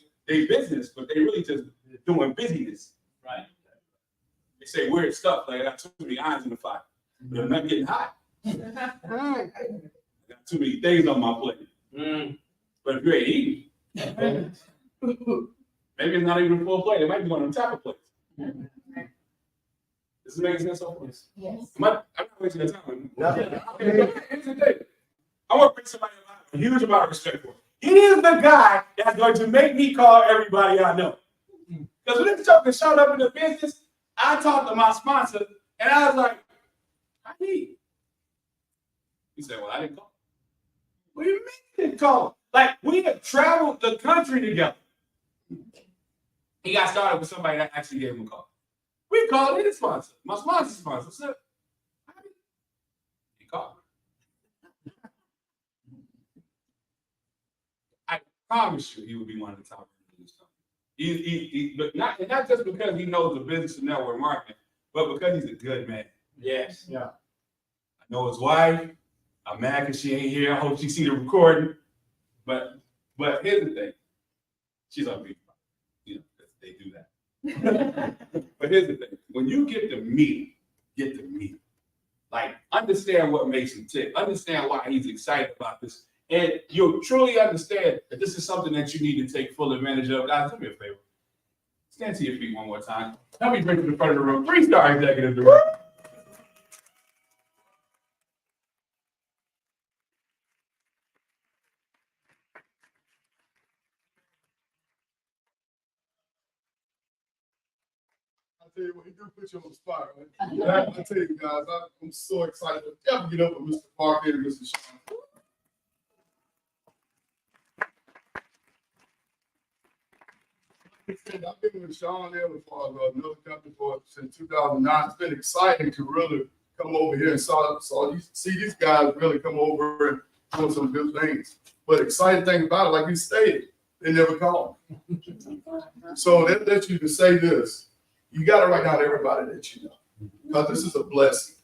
business, but they really just doing busyness. Right. They say weird stuff like I got too many irons in the fire, but I'm not getting hot. I got too many things on my plate. But if you ain't eating, maybe it's not even a full plate. It might be one of them type of plates. Does it make sense so far? Yes. I'm not wasting your time. No. Here's the thing. I want to bring somebody I have a huge amount of respect for. He is the guy that's going to make me call everybody I know. Because when this joker showed up in the business, I talked to my sponsor, and I was like, "I need." He said, "Well, I didn't call." What do you mean you didn't call? Like, we have traveled the country together. He got started with somebody that actually gave him a call. We called his sponsor, my sponsor's sponsor. Said, he called me. I promise you, he would be one of the top in this company. But not just because he knows the business and network marketing, but because he's a good man. Yes. Yeah. I know his wife. I'm mad because she ain't here. I hope she see the recording. But here's the thing. She's on me. You know, they do that. But here's the thing. When you get to meet him, Like, understand what makes him tick. Understand why he's excited about this. And you'll truly understand that this is something that you need to take full advantage of. Guys, do me a favor. Stand to your feet one more time. Help me bring to the front of the room. 3-star executive director. I tell you what, he do put you on the spot, right? I tell you guys, I'm so excited to ever get up with Mr. Parker and Mr. Sean. I've been with Sean there for another company since 2009. It's been exciting to really come over here and see these guys really come over and doing some good things. But exciting thing about it, like you stated, they never call. So that lets you to say this. You got to write down everybody that you know, because this is a blessing.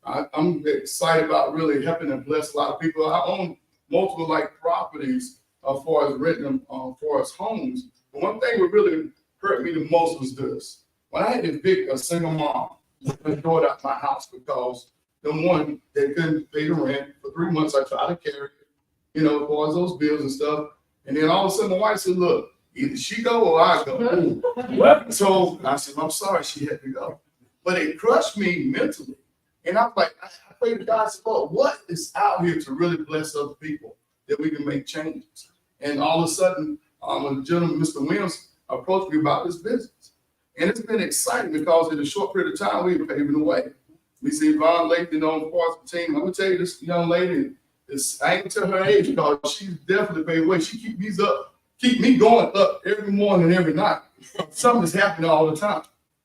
I'm excited about really helping and bless a lot of people. I own multiple properties as far as renting them, for as homes. But one thing that really hurt me the most was this. When I had to evict a single mom and throw it out my house because one, they couldn't pay the rent. For 3 months, I tried to carry it, as far as those bills and stuff. And then all of a sudden, my wife said, look, either she go or I go. So I said, I'm sorry she had to go. But it crushed me mentally. And I'm like, I prayed to God, I said, Lord, what is out here to really bless other people that we can make changes? And all of a sudden, when the gentleman, Mr. Williams, approached me about this business. And it's been exciting because in a short period of time, we were paving the way. We see Vaughn Lathan on parts of the team. I'm going to tell you, this young lady, I ain't tell her age because she's definitely paved the way. She keep me going up every morning and every night. Something's happening all the time.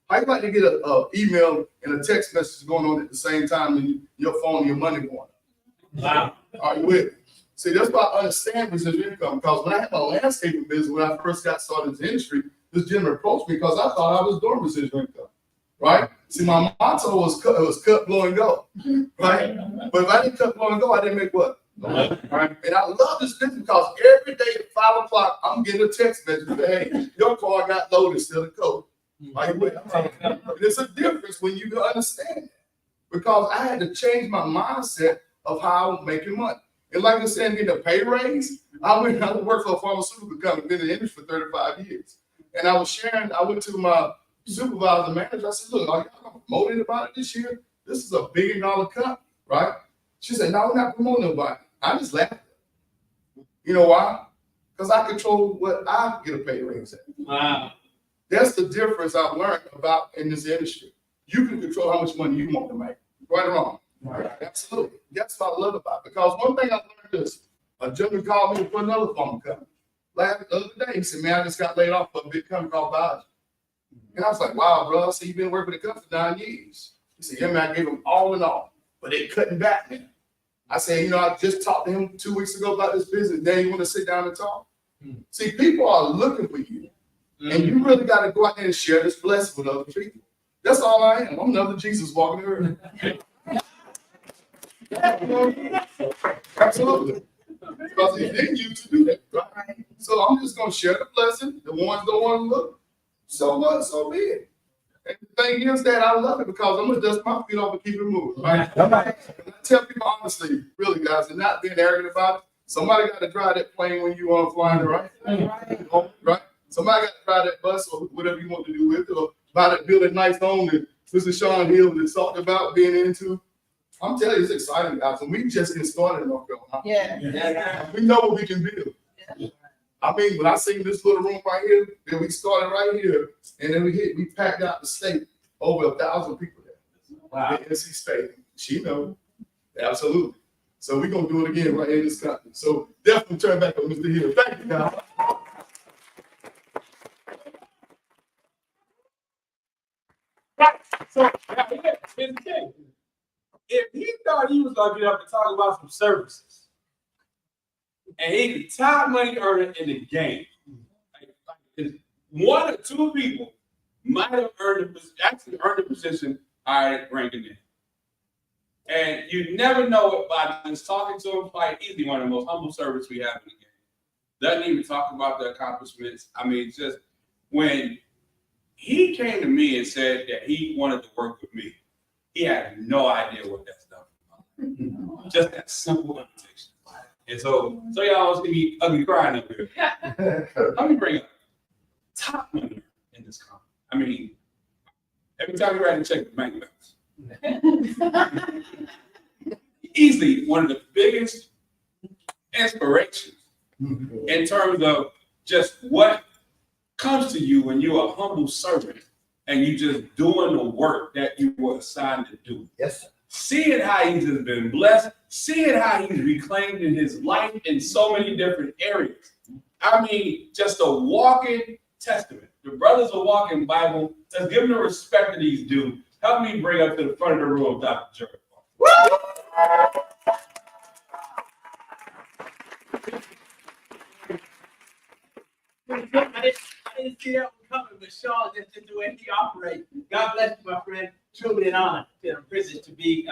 I'd like to get an email and a text message going on at the same time and your phone and your money going. Wow. Are you with me? See, that's why I understand residual income, because when I had my landscaping business, when I first got started in the industry, this gentleman approached me because I thought I was doing residual income, right? See, my motto was cut, blow, and go, right? But if I didn't cut, blow, and go, I didn't make what? Right? And I love this business because every day at 5 o'clock, I'm getting a text message that, hey, your car got loaded, still in code. Like, there's a difference when you understand that, because I had to change my mindset of how I'm making money. And like I said, getting a pay raise, I went to work for a pharmaceutical company, been in the industry for 35 years. And I went to my supervisor manager, I said, look, are y'all promoting about it this year? This is $1 billion company, right? She said, no, we're not promoting nobody. I just laughed. You know why? Because I control what I get a pay raise at. Wow. That's the difference I've learned about in this industry. You can control how much money you want to make, right or wrong. Right. Absolutely. That's what I love about it. Because one thing I learned is a gentleman called me for another phone company. The other day, he said, man, I just got laid off for a big company called Dodge. And I was like, wow, bro. I said, you've been working with the company for 9 years. He said, yeah, man, I gave him all in all, but they cutting back, man. I said, I just talked to him 2 weeks ago about this business. Then you want to sit down and talk? See, people are looking for you. And you really got to go out there and share this blessing with other people. That's all I am. I'm another Jesus walking the earth. Absolutely. Because he didn't you to do that, right? So I'm just going to share the blessing. The ones don't want to look, so what? So be it. And the thing is that I love it because I'm going to dust my feet off and keep it moving, right? And I tell people honestly, really, guys, and not being arrogant about it, somebody got to drive that plane when you are flying, right? Right? Somebody got to drive that bus or whatever you want to do with it, or buy that build a nice home that Mr. Sean Hill has talked about being into. I'm telling you, it's exciting, guys. And we just getting started in North Carolina. Yeah. We know what we can build. I mean, when I seen this little room right here, then we started right here, and then we packed out the state, over 1,000 people there. Wow. The NC State. She knows. Absolutely. So we're going to do it again right here in this country. So definitely turn back on Mr. Hill. Thank you, guys. So, now, here's the thing. If he thought he was going to get up and talk about some services, and he's the top money earner in the game, like, 1 or 2 people might have earned a position higher ranking in. And you never know it by just talking to him. Like, he's one of the most humble servants we have in the game. Doesn't even talk about the accomplishments. I mean, just when he came to me and said that he wanted to work with me, he had no idea what that Just that simple invitation. And so y'all see me ugly crying up here. Let me bring up top winner in this company. I mean, every time you write a check, the bank bounce. Easily one of the biggest inspirations in terms of just what comes to you when you're a humble servant and you just doing the work that you were assigned to do. Yes, sir. Seeing how he's just been blessed, seeing how he's reclaimed in his life in so many different areas. I mean, just a walking testament. The brother's a walking Bible. Let's give him the respect that he's due. Help me bring up to the front of the room, Dr. Jerry. I didn't see that one coming, but Sean, just the way he operates. God bless you, my friend. Truly an honor and a privilege to be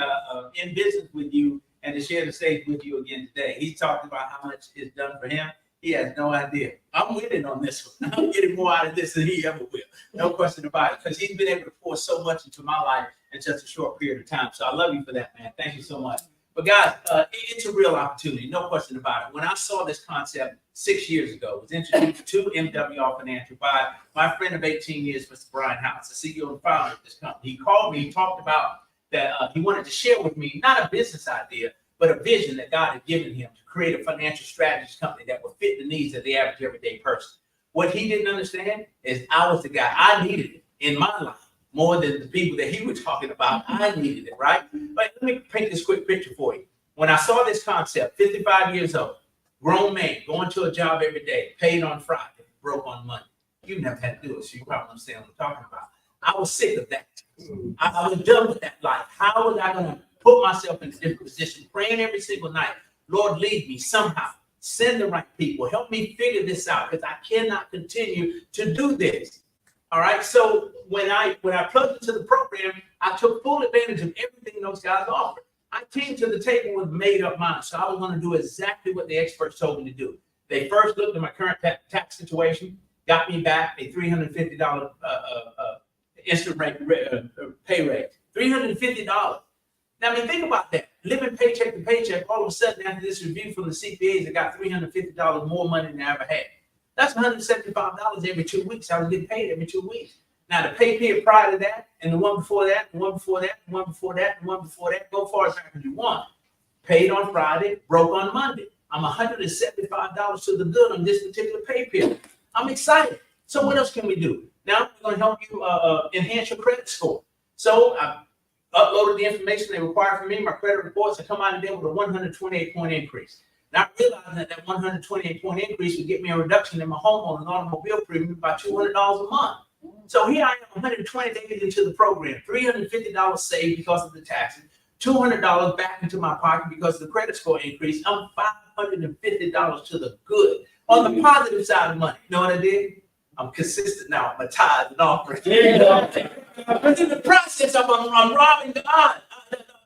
in business with you and to share the stage with you again today. He's talked about how much is done for him. He has no idea. I'm winning on this one. I'm getting more out of this than he ever will. No question about it. Because he's been able to pour so much into my life in just a short period of time. So I love you for that, man. Thank you so much. But guys, it's a real opportunity. No question about it. When I saw this concept 6 years ago, it was introduced to MWR Financial by my friend of 18 years, Mr. Brian House, the CEO and founder of this company. He called me, he talked about that he wanted to share with me, not a business idea, but a vision that God had given him to create a financial strategies company that would fit the needs of the average everyday person. What he didn't understand is I was the guy. I needed it in my life more than the people that he was talking about. I needed it, right? But let me paint this quick picture for you. When I saw this concept, 55 years old, grown man, going to a job every day, paid on Friday, broke on Monday. You never had to do it, so you probably understand what I'm talking about. I was sick of that. I was done with that life. How was I going to put myself in a different position, praying every single night? Lord, lead me somehow. Send the right people. Help me figure this out because I cannot continue to do this. All right. So when I plugged into the program, I took full advantage of everything those guys offered. I came to the table with made up mind. So I was going to do exactly what the experts told me to do. They first looked at my current tax situation, got me back a $350 instant pay rate. $350. Now, I mean, think about that. Living paycheck to paycheck, all of a sudden, after this review from the CPAs, I got $350 more money than I ever had. That's $175 every 2 weeks. I was getting paid every 2 weeks. Now, the pay period prior to that, and the one before that, the one before that, the one before that, the one before that, go far as back as you want. Paid on Friday, broke on Monday. I'm $175 to the good on this particular pay period. I'm excited. So what else can we do? Now, we're going to help you enhance your credit score. So I uploaded the information they require from me, my credit reports, and come out of there with a 128-point increase. Not realizing that 128-point increase would get me a reduction in my homeowner's automobile premium by $200 a month. So here I am, 120 days into the program, $350 saved because of the taxes, $200 back into my pocket because of the credit score increase. I'm $550 to the good. On the positive side of money, you know what I did? I'm consistent now. I'm a tithe and offering. But in the process, I'm robbing God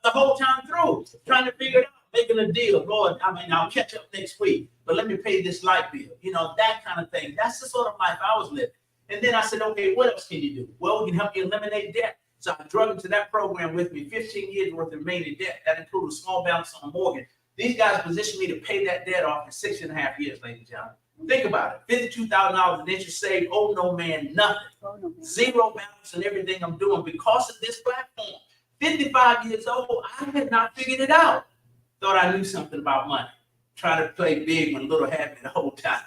the whole time through, trying to figure it out, making a deal. Lord, I mean, I'll catch up next week, but let me pay this light bill. You know, that kind of thing. That's the sort of life I was living. And then I said, okay, what else can you do? Well, we can help you eliminate debt. So I drug into that program with me, 15 years worth of remaining debt. That included a small balance on a mortgage. These guys positioned me to pay that debt off in 6.5 years, ladies and gentlemen. Think about it. $52,000 in interest saved, owe no man nothing. Zero balance in everything I'm doing because of this platform. 55 years old, I had not figured it out. Thought I knew something about money. Try to play big when little had me the whole time.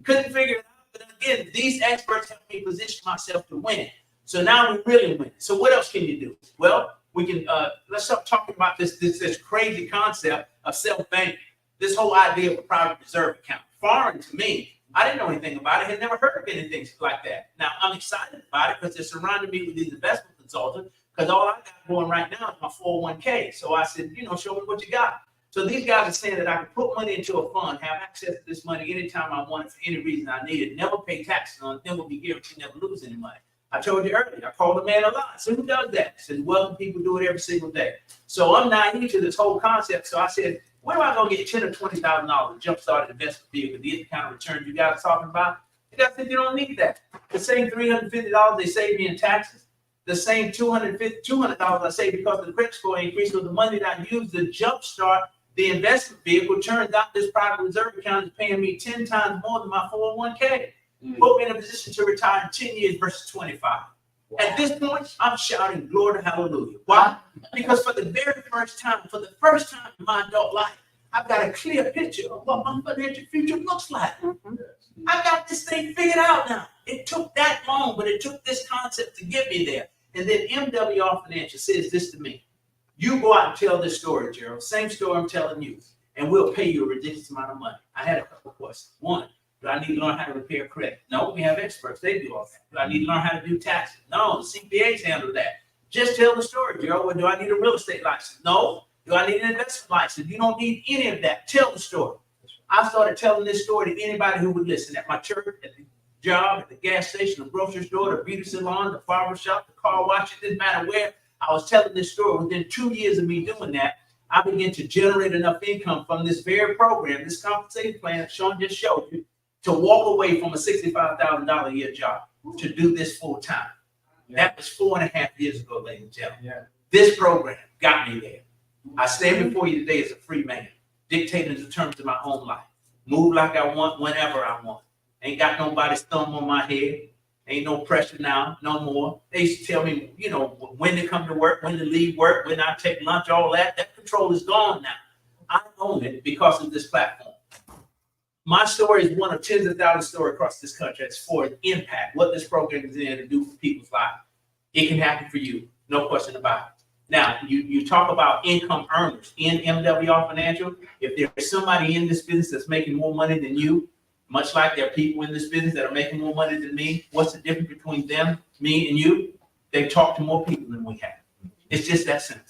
Couldn't figure it out. But again, these experts helped me position myself to win. So now we really win. So what else can you do? Well, we can let's start talking about this crazy concept of self-banking. This whole idea of a private reserve account. Foreign to me. I didn't know anything about it. Had never heard of anything like that. Now I'm excited about it because they're surrounding me with these investment consultants. Because all I got going right now is my 401k. So I said, you know, show me what you got. So these guys are saying that I can put money into a fund, have access to this money anytime I want it for any reason I need it, never pay taxes on it, then will be guaranteed never lose any money. I told you earlier, I called the man a lot. So who does that? I said, well, people do it every single day. So I'm naive to this whole concept. So I said, where do I go get $10,000 or $20,000 to jumpstart an investment vehicle to get the kind of return you guys are talking about? The guy said, you don't need that. The same $350 they saved me in taxes, the same $200 I say because the credit score increased, so the money that I used to jumpstart the investment vehicle, turns out this private reserve account is paying me 10 times more than my 401k. Put me in a position to retire in 10 years versus 25. At this point, I'm shouting glory to hallelujah. Why? Because for the very first time, in my adult life, I've got a clear picture of what my financial future looks like. I got this thing figured out now. It took that long, but it took this concept to get me there. And then MWR Financial says this to me. You go out and tell this story, Gerald. Same story I'm telling you. And we'll pay you a ridiculous amount of money. I had a couple of questions. One, do I need to learn how to repair credit? No, we have experts. They do all that. Do I need to learn how to do taxes? No, the CPAs handle that. Just tell the story, Gerald. Well, do I need a real estate license? No. Do I need an investment license? You don't need any of that. Tell the story. I started telling this story to anybody who would listen. At my church, at the job, at the gas station, the grocery store, the beauty salon, the barber shop, the car wash. It didn't matter where. I was telling this story. Within 2 years of me doing that, I began to generate enough income from this very program, this compensation plan that Sean just showed you, to walk away from a $65,000 a year job to do this full time. That was 4.5 years ago, ladies and gentlemen. This program got me there. I stand before you today as a free man, dictating the terms of my own life. Move like I want, whenever I want. Ain't got nobody's thumb on my head. Ain't no pressure now, no more. They used to tell me, you know, when to come to work, when to leave work, when I take lunch, all that. That control is gone now. I own it because of this platform. My story is one of tens of thousands of stories across this country. It's for an impact, what this program is in to do for people's lives. It can happen for you, no question about it. Now, you talk about income earners in MWR Financial. If there's somebody in this business that's making more money than you, much like there are people in this business that are making more money than me, what's the difference between them, me, and you? They talk to more people than we have. It's just that simple.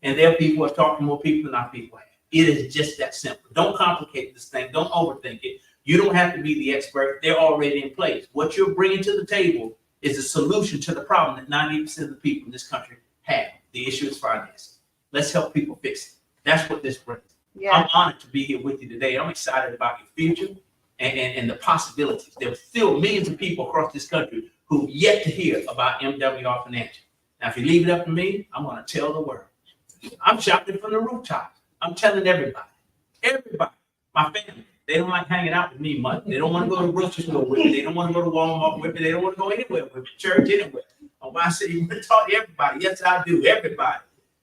And there are people who have talked to more people than our people have. It is just that simple. Don't complicate this thing. Don't overthink it. You don't have to be the expert. They're already in place. What you're bringing to the table is a solution to the problem that 90% of the people in this country have. The issue is finance. Let's help people fix it. That's what this brings. Yeah. I'm honored to be here with you today. I'm excited about your future and the possibilities. There are still millions of people across this country who've yet to hear about MWR Financial. Now, if you leave it up to me, I'm going to tell the world. I'm shouting from the rooftops. I'm telling everybody, my family, they don't like hanging out with me much. They don't want to go to the grocery store with me. They don't want to go to Walmart with me. They don't want to go anywhere with me, church, anywhere. My wife said, you want to talk to everybody. Yes, I do, everybody.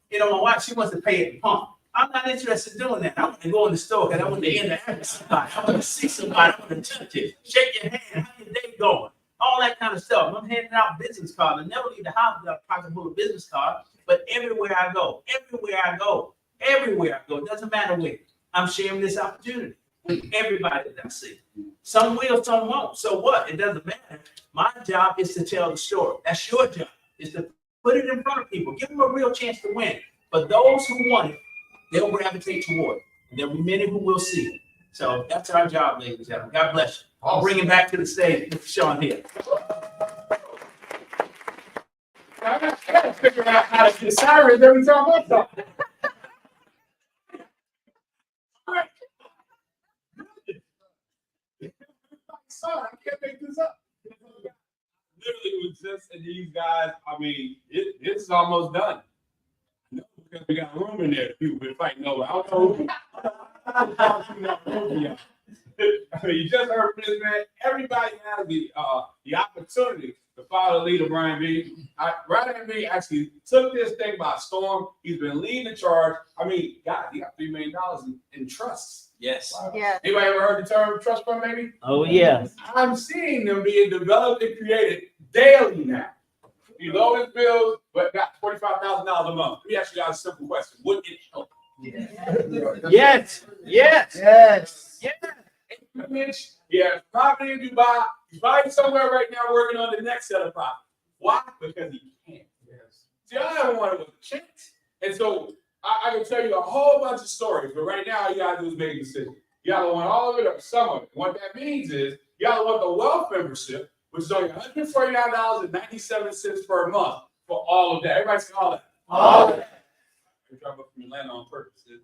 You know, my wife, she wants to pay at the pump. I'm not interested in doing that. I want to go in the store because I want to interact with somebody. I want to see somebody. I want to touch it, shake your hand. How your day going? All that kind of stuff. I'm handing out business cards. I never leave the house without a pocket full of business cards. But everywhere I go, it doesn't matter where, I'm sharing this opportunity with everybody that I see. Some will, some won't. So what? It doesn't matter. My job is to tell the story. That's your job, is to put it in front of people. Give them a real chance to win. But those who want it, they'll gravitate toward it. And there'll be many who will see it. So that's our job, ladies and gentlemen. God bless you. I'll bring him back to the stage, Mr. Sean here. I got to figure out how to get sirens every time I talk. I can't make this up. Literally was just and these guys. I mean, it's almost done. No, because we got room in there. People been fighting over. I don't know. I mean, you just heard from this man. Everybody has the opportunity to follow the leader, Brian B. Brian B. actually took this thing by storm. He's been leading the charge. I mean, God, he got $3 million in trusts. Yes. Wow. Yeah. Anybody ever heard the term trust fund, maybe? Oh, yeah. I'm seeing them being developed and created daily now. You lower his bills, but got $45,000 a month. Let me ask you guys a simple question. Would it help? Yes. Yes. Yes. Yeah, property in Dubai. He's buying somewhere right now working on the next set of property. Why? Because he can't. Yes. See, I never wanted with a chance. And so I can tell you a whole bunch of stories, but right now all you gotta do is make a decision. You either want all of it or some of it. What that means is you either want the wealth membership, which is only $149.97 per month for all of that. Everybody say all that. All of that. We're talking about from Atlanta on purpose. It's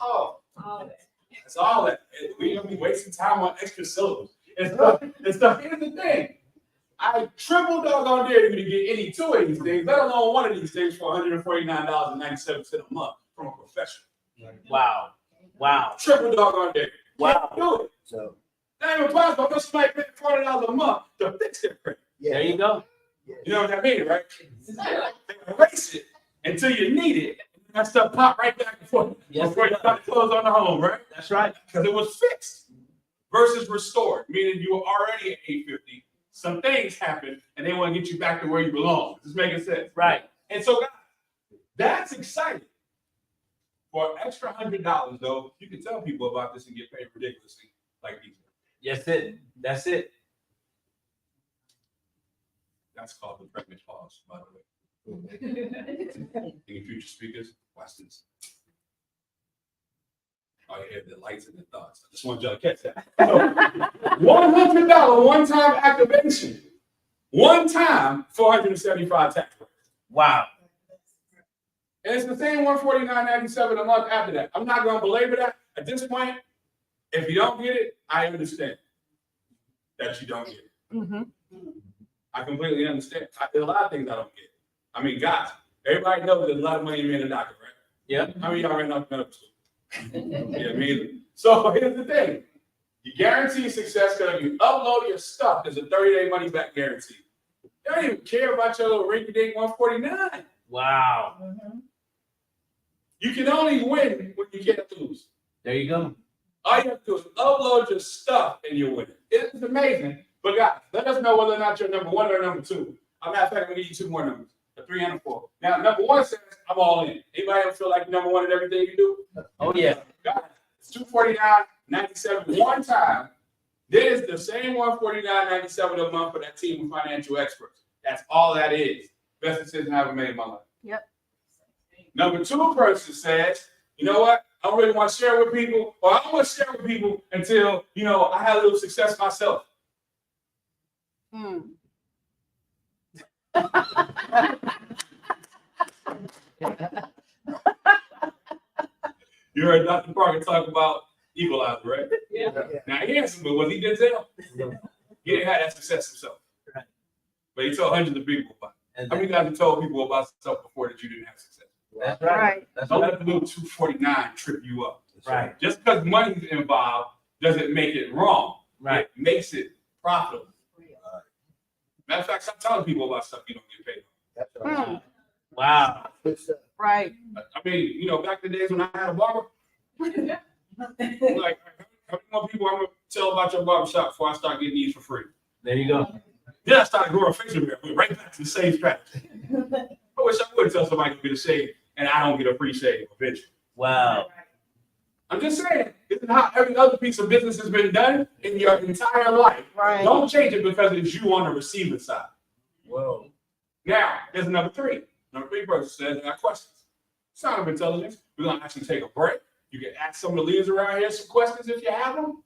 all. It's all that. We're gonna be wasting time on extra syllables. It's the here's the thing. I triple doggone dare you to get any two of these things, let alone one of these things for $149.97 a month from a professional. Wow. Wow. Triple doggone dare. Wow. Can't do it. So, That ain't impossible. I'm somebody paying $40 a month to fix it. yeah. There you go. You know what I mean, right? They erase it until you need it. And that stuff pop right back and forth before you got to close on the home, right? That's right. Because it was fixed versus restored, meaning you were already at 850. Some things happen and they want to get you back to where you belong. Is this making sense? Right. And so, guys, that's exciting. For an extra $100, though, you can tell people about this and get paid ridiculously like these. That's it. That's it. That's called the pregnant pause, by the way. Any future speakers, watch this. Oh, yeah, the lights and the thoughts. I just want y'all to catch that. So, $100 one-time activation. One time, 475 tax breaks. Wow. And it's the same $149.97 a month after that. I'm not going to belabor that. At this point, if you don't get it, I understand that you don't get it. Mhm. I completely understand. There's a lot of things I don't get. I mean, guys, everybody knows there's a lot of money in being a doctor, right? Yeah. How many of y'all ran up medical school? Yeah, me either. So here's the thing. You guarantee success because if you upload your stuff, there's a 30-day money back guarantee. They don't even care about your little rinky-dink 149. Wow. You can only win when you can't lose. There you go. All you have to do is upload your stuff and you're winning. It's amazing. But guys, let us know whether or not you're number one or number two. Matter of fact, I'm gonna give you two more numbers, a 3 and a 4. Now, number one says I'm all in. Anybody else feel like you're number one in everything you do? Oh yeah. Guys, it's $249.97 one time. There's the same $149.97 a month for that team of financial experts. That's all that is. Best decision I ever made in my life. Yep. Number two person says, you know what? I don't really want to share with people, or I don't want to share with people until, I had a little success myself. Hmm. You heard Dr. Parker talk about equalizer, right? Yeah. Now, he handsome, but was he Denzel? He didn't have that success himself. Right. But he told hundreds of people about it. And How many guys have told people about stuff before that you didn't have success? that's right. Right. That's Don't right. let the little 249 trip you up. Right. Just because money's involved doesn't make it wrong. Right. It makes it profitable. Matter of fact, stop telling people about stuff you don't get paid That's Hmm. right. Wow. Good stuff. Right. on. I mean, back in the days when I had a barber, like, how many more people I'm going to tell about your barbershop before I start getting these for free? There you go. Then I started growing facial hair. Went right back to the same strategy. I wish I would tell somebody to get a shave and I don't get a free shave eventually. Wow. I'm just saying, this is how every other piece of business has been done in your entire life. Right. Don't change it because it's you on the receiving side. Whoa. Now, there's number three. Number three person says, I got questions. Sign of intelligence. We're going to actually take a break. You can ask some of the leaders around here some questions if you have them.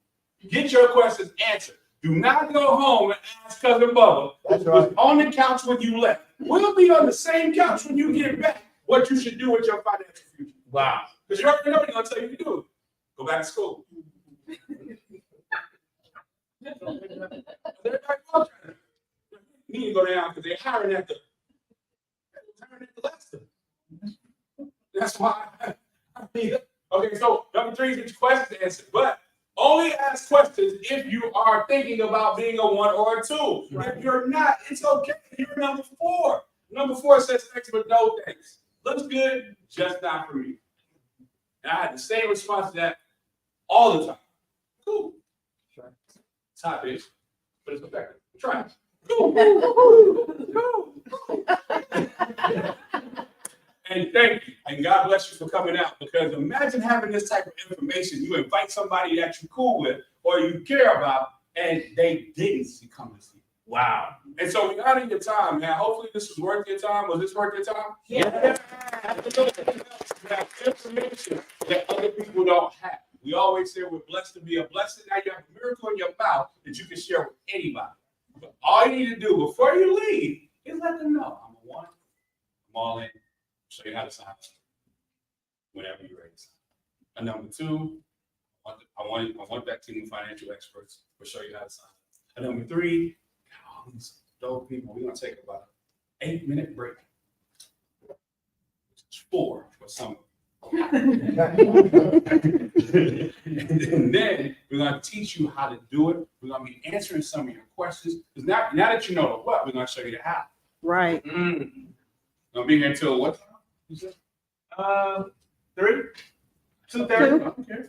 Get your questions answered. Do not go home and ask Cousin Bubba, That's who was right. on the couch when you left. We'll be on the same couch when you get back, what you should do with your financial future. Wow. Because you already know they're going to tell you to do it. Go back to school. You need to go down because they're hiring at the Leicester. That's why. Okay, so number three is get your questions answered, but only ask questions if you are thinking about being a 1 or a 2. If you're not, it's okay. You're number 4. Number 4 says thanks, but no thanks. Looks good, just not for me. And I had the same response to that all the time. Cool. It's hot, bitch, but it's effective. Try it. Cool. And thank you. And God bless you for coming out. Because imagine having this type of information. You invite somebody that you cool with or you care about, and they didn't come to see you. Wow. And so we honor your time, man. Hopefully this was worth your time. Was this worth your time? Yeah. Absolutely. You have information that other people don't have. We always say we're blessed to be a blessing. Now you have a miracle in your mouth that you can share with anybody. But all you need to do before you leave is let them know I'm a 1. I'm all in. Show you how to sign whenever you're ready. And number 2, I want that team of financial experts. We'll show you how to sign. And number 3, got all these those people, we're gonna take about an 8-minute break. It's 4 for some. And then we're gonna teach you how to do it. We're gonna be answering some of your questions. Because now that you know the what, we're gonna show you the how. Right. Gonna be here until what time? You said? 3, 2:30, Okay.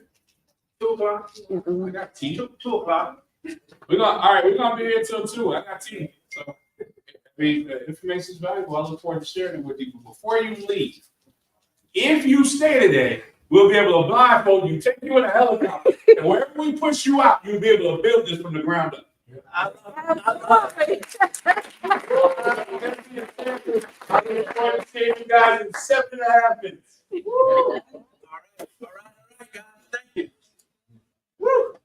2 o'clock, I got tea. 2 o'clock. We're gonna be here till 2. I got tea. So I mean, the information is valuable. I look forward to sharing it with you. But before you leave, if you stay today, we'll be able to blindfold you, take you in a helicopter, and wherever we push you out, you'll be able to build this from the ground up. I love it. I look forward to seeing you guys in 7.5 minutes. All right, guys. Thank you. Woo.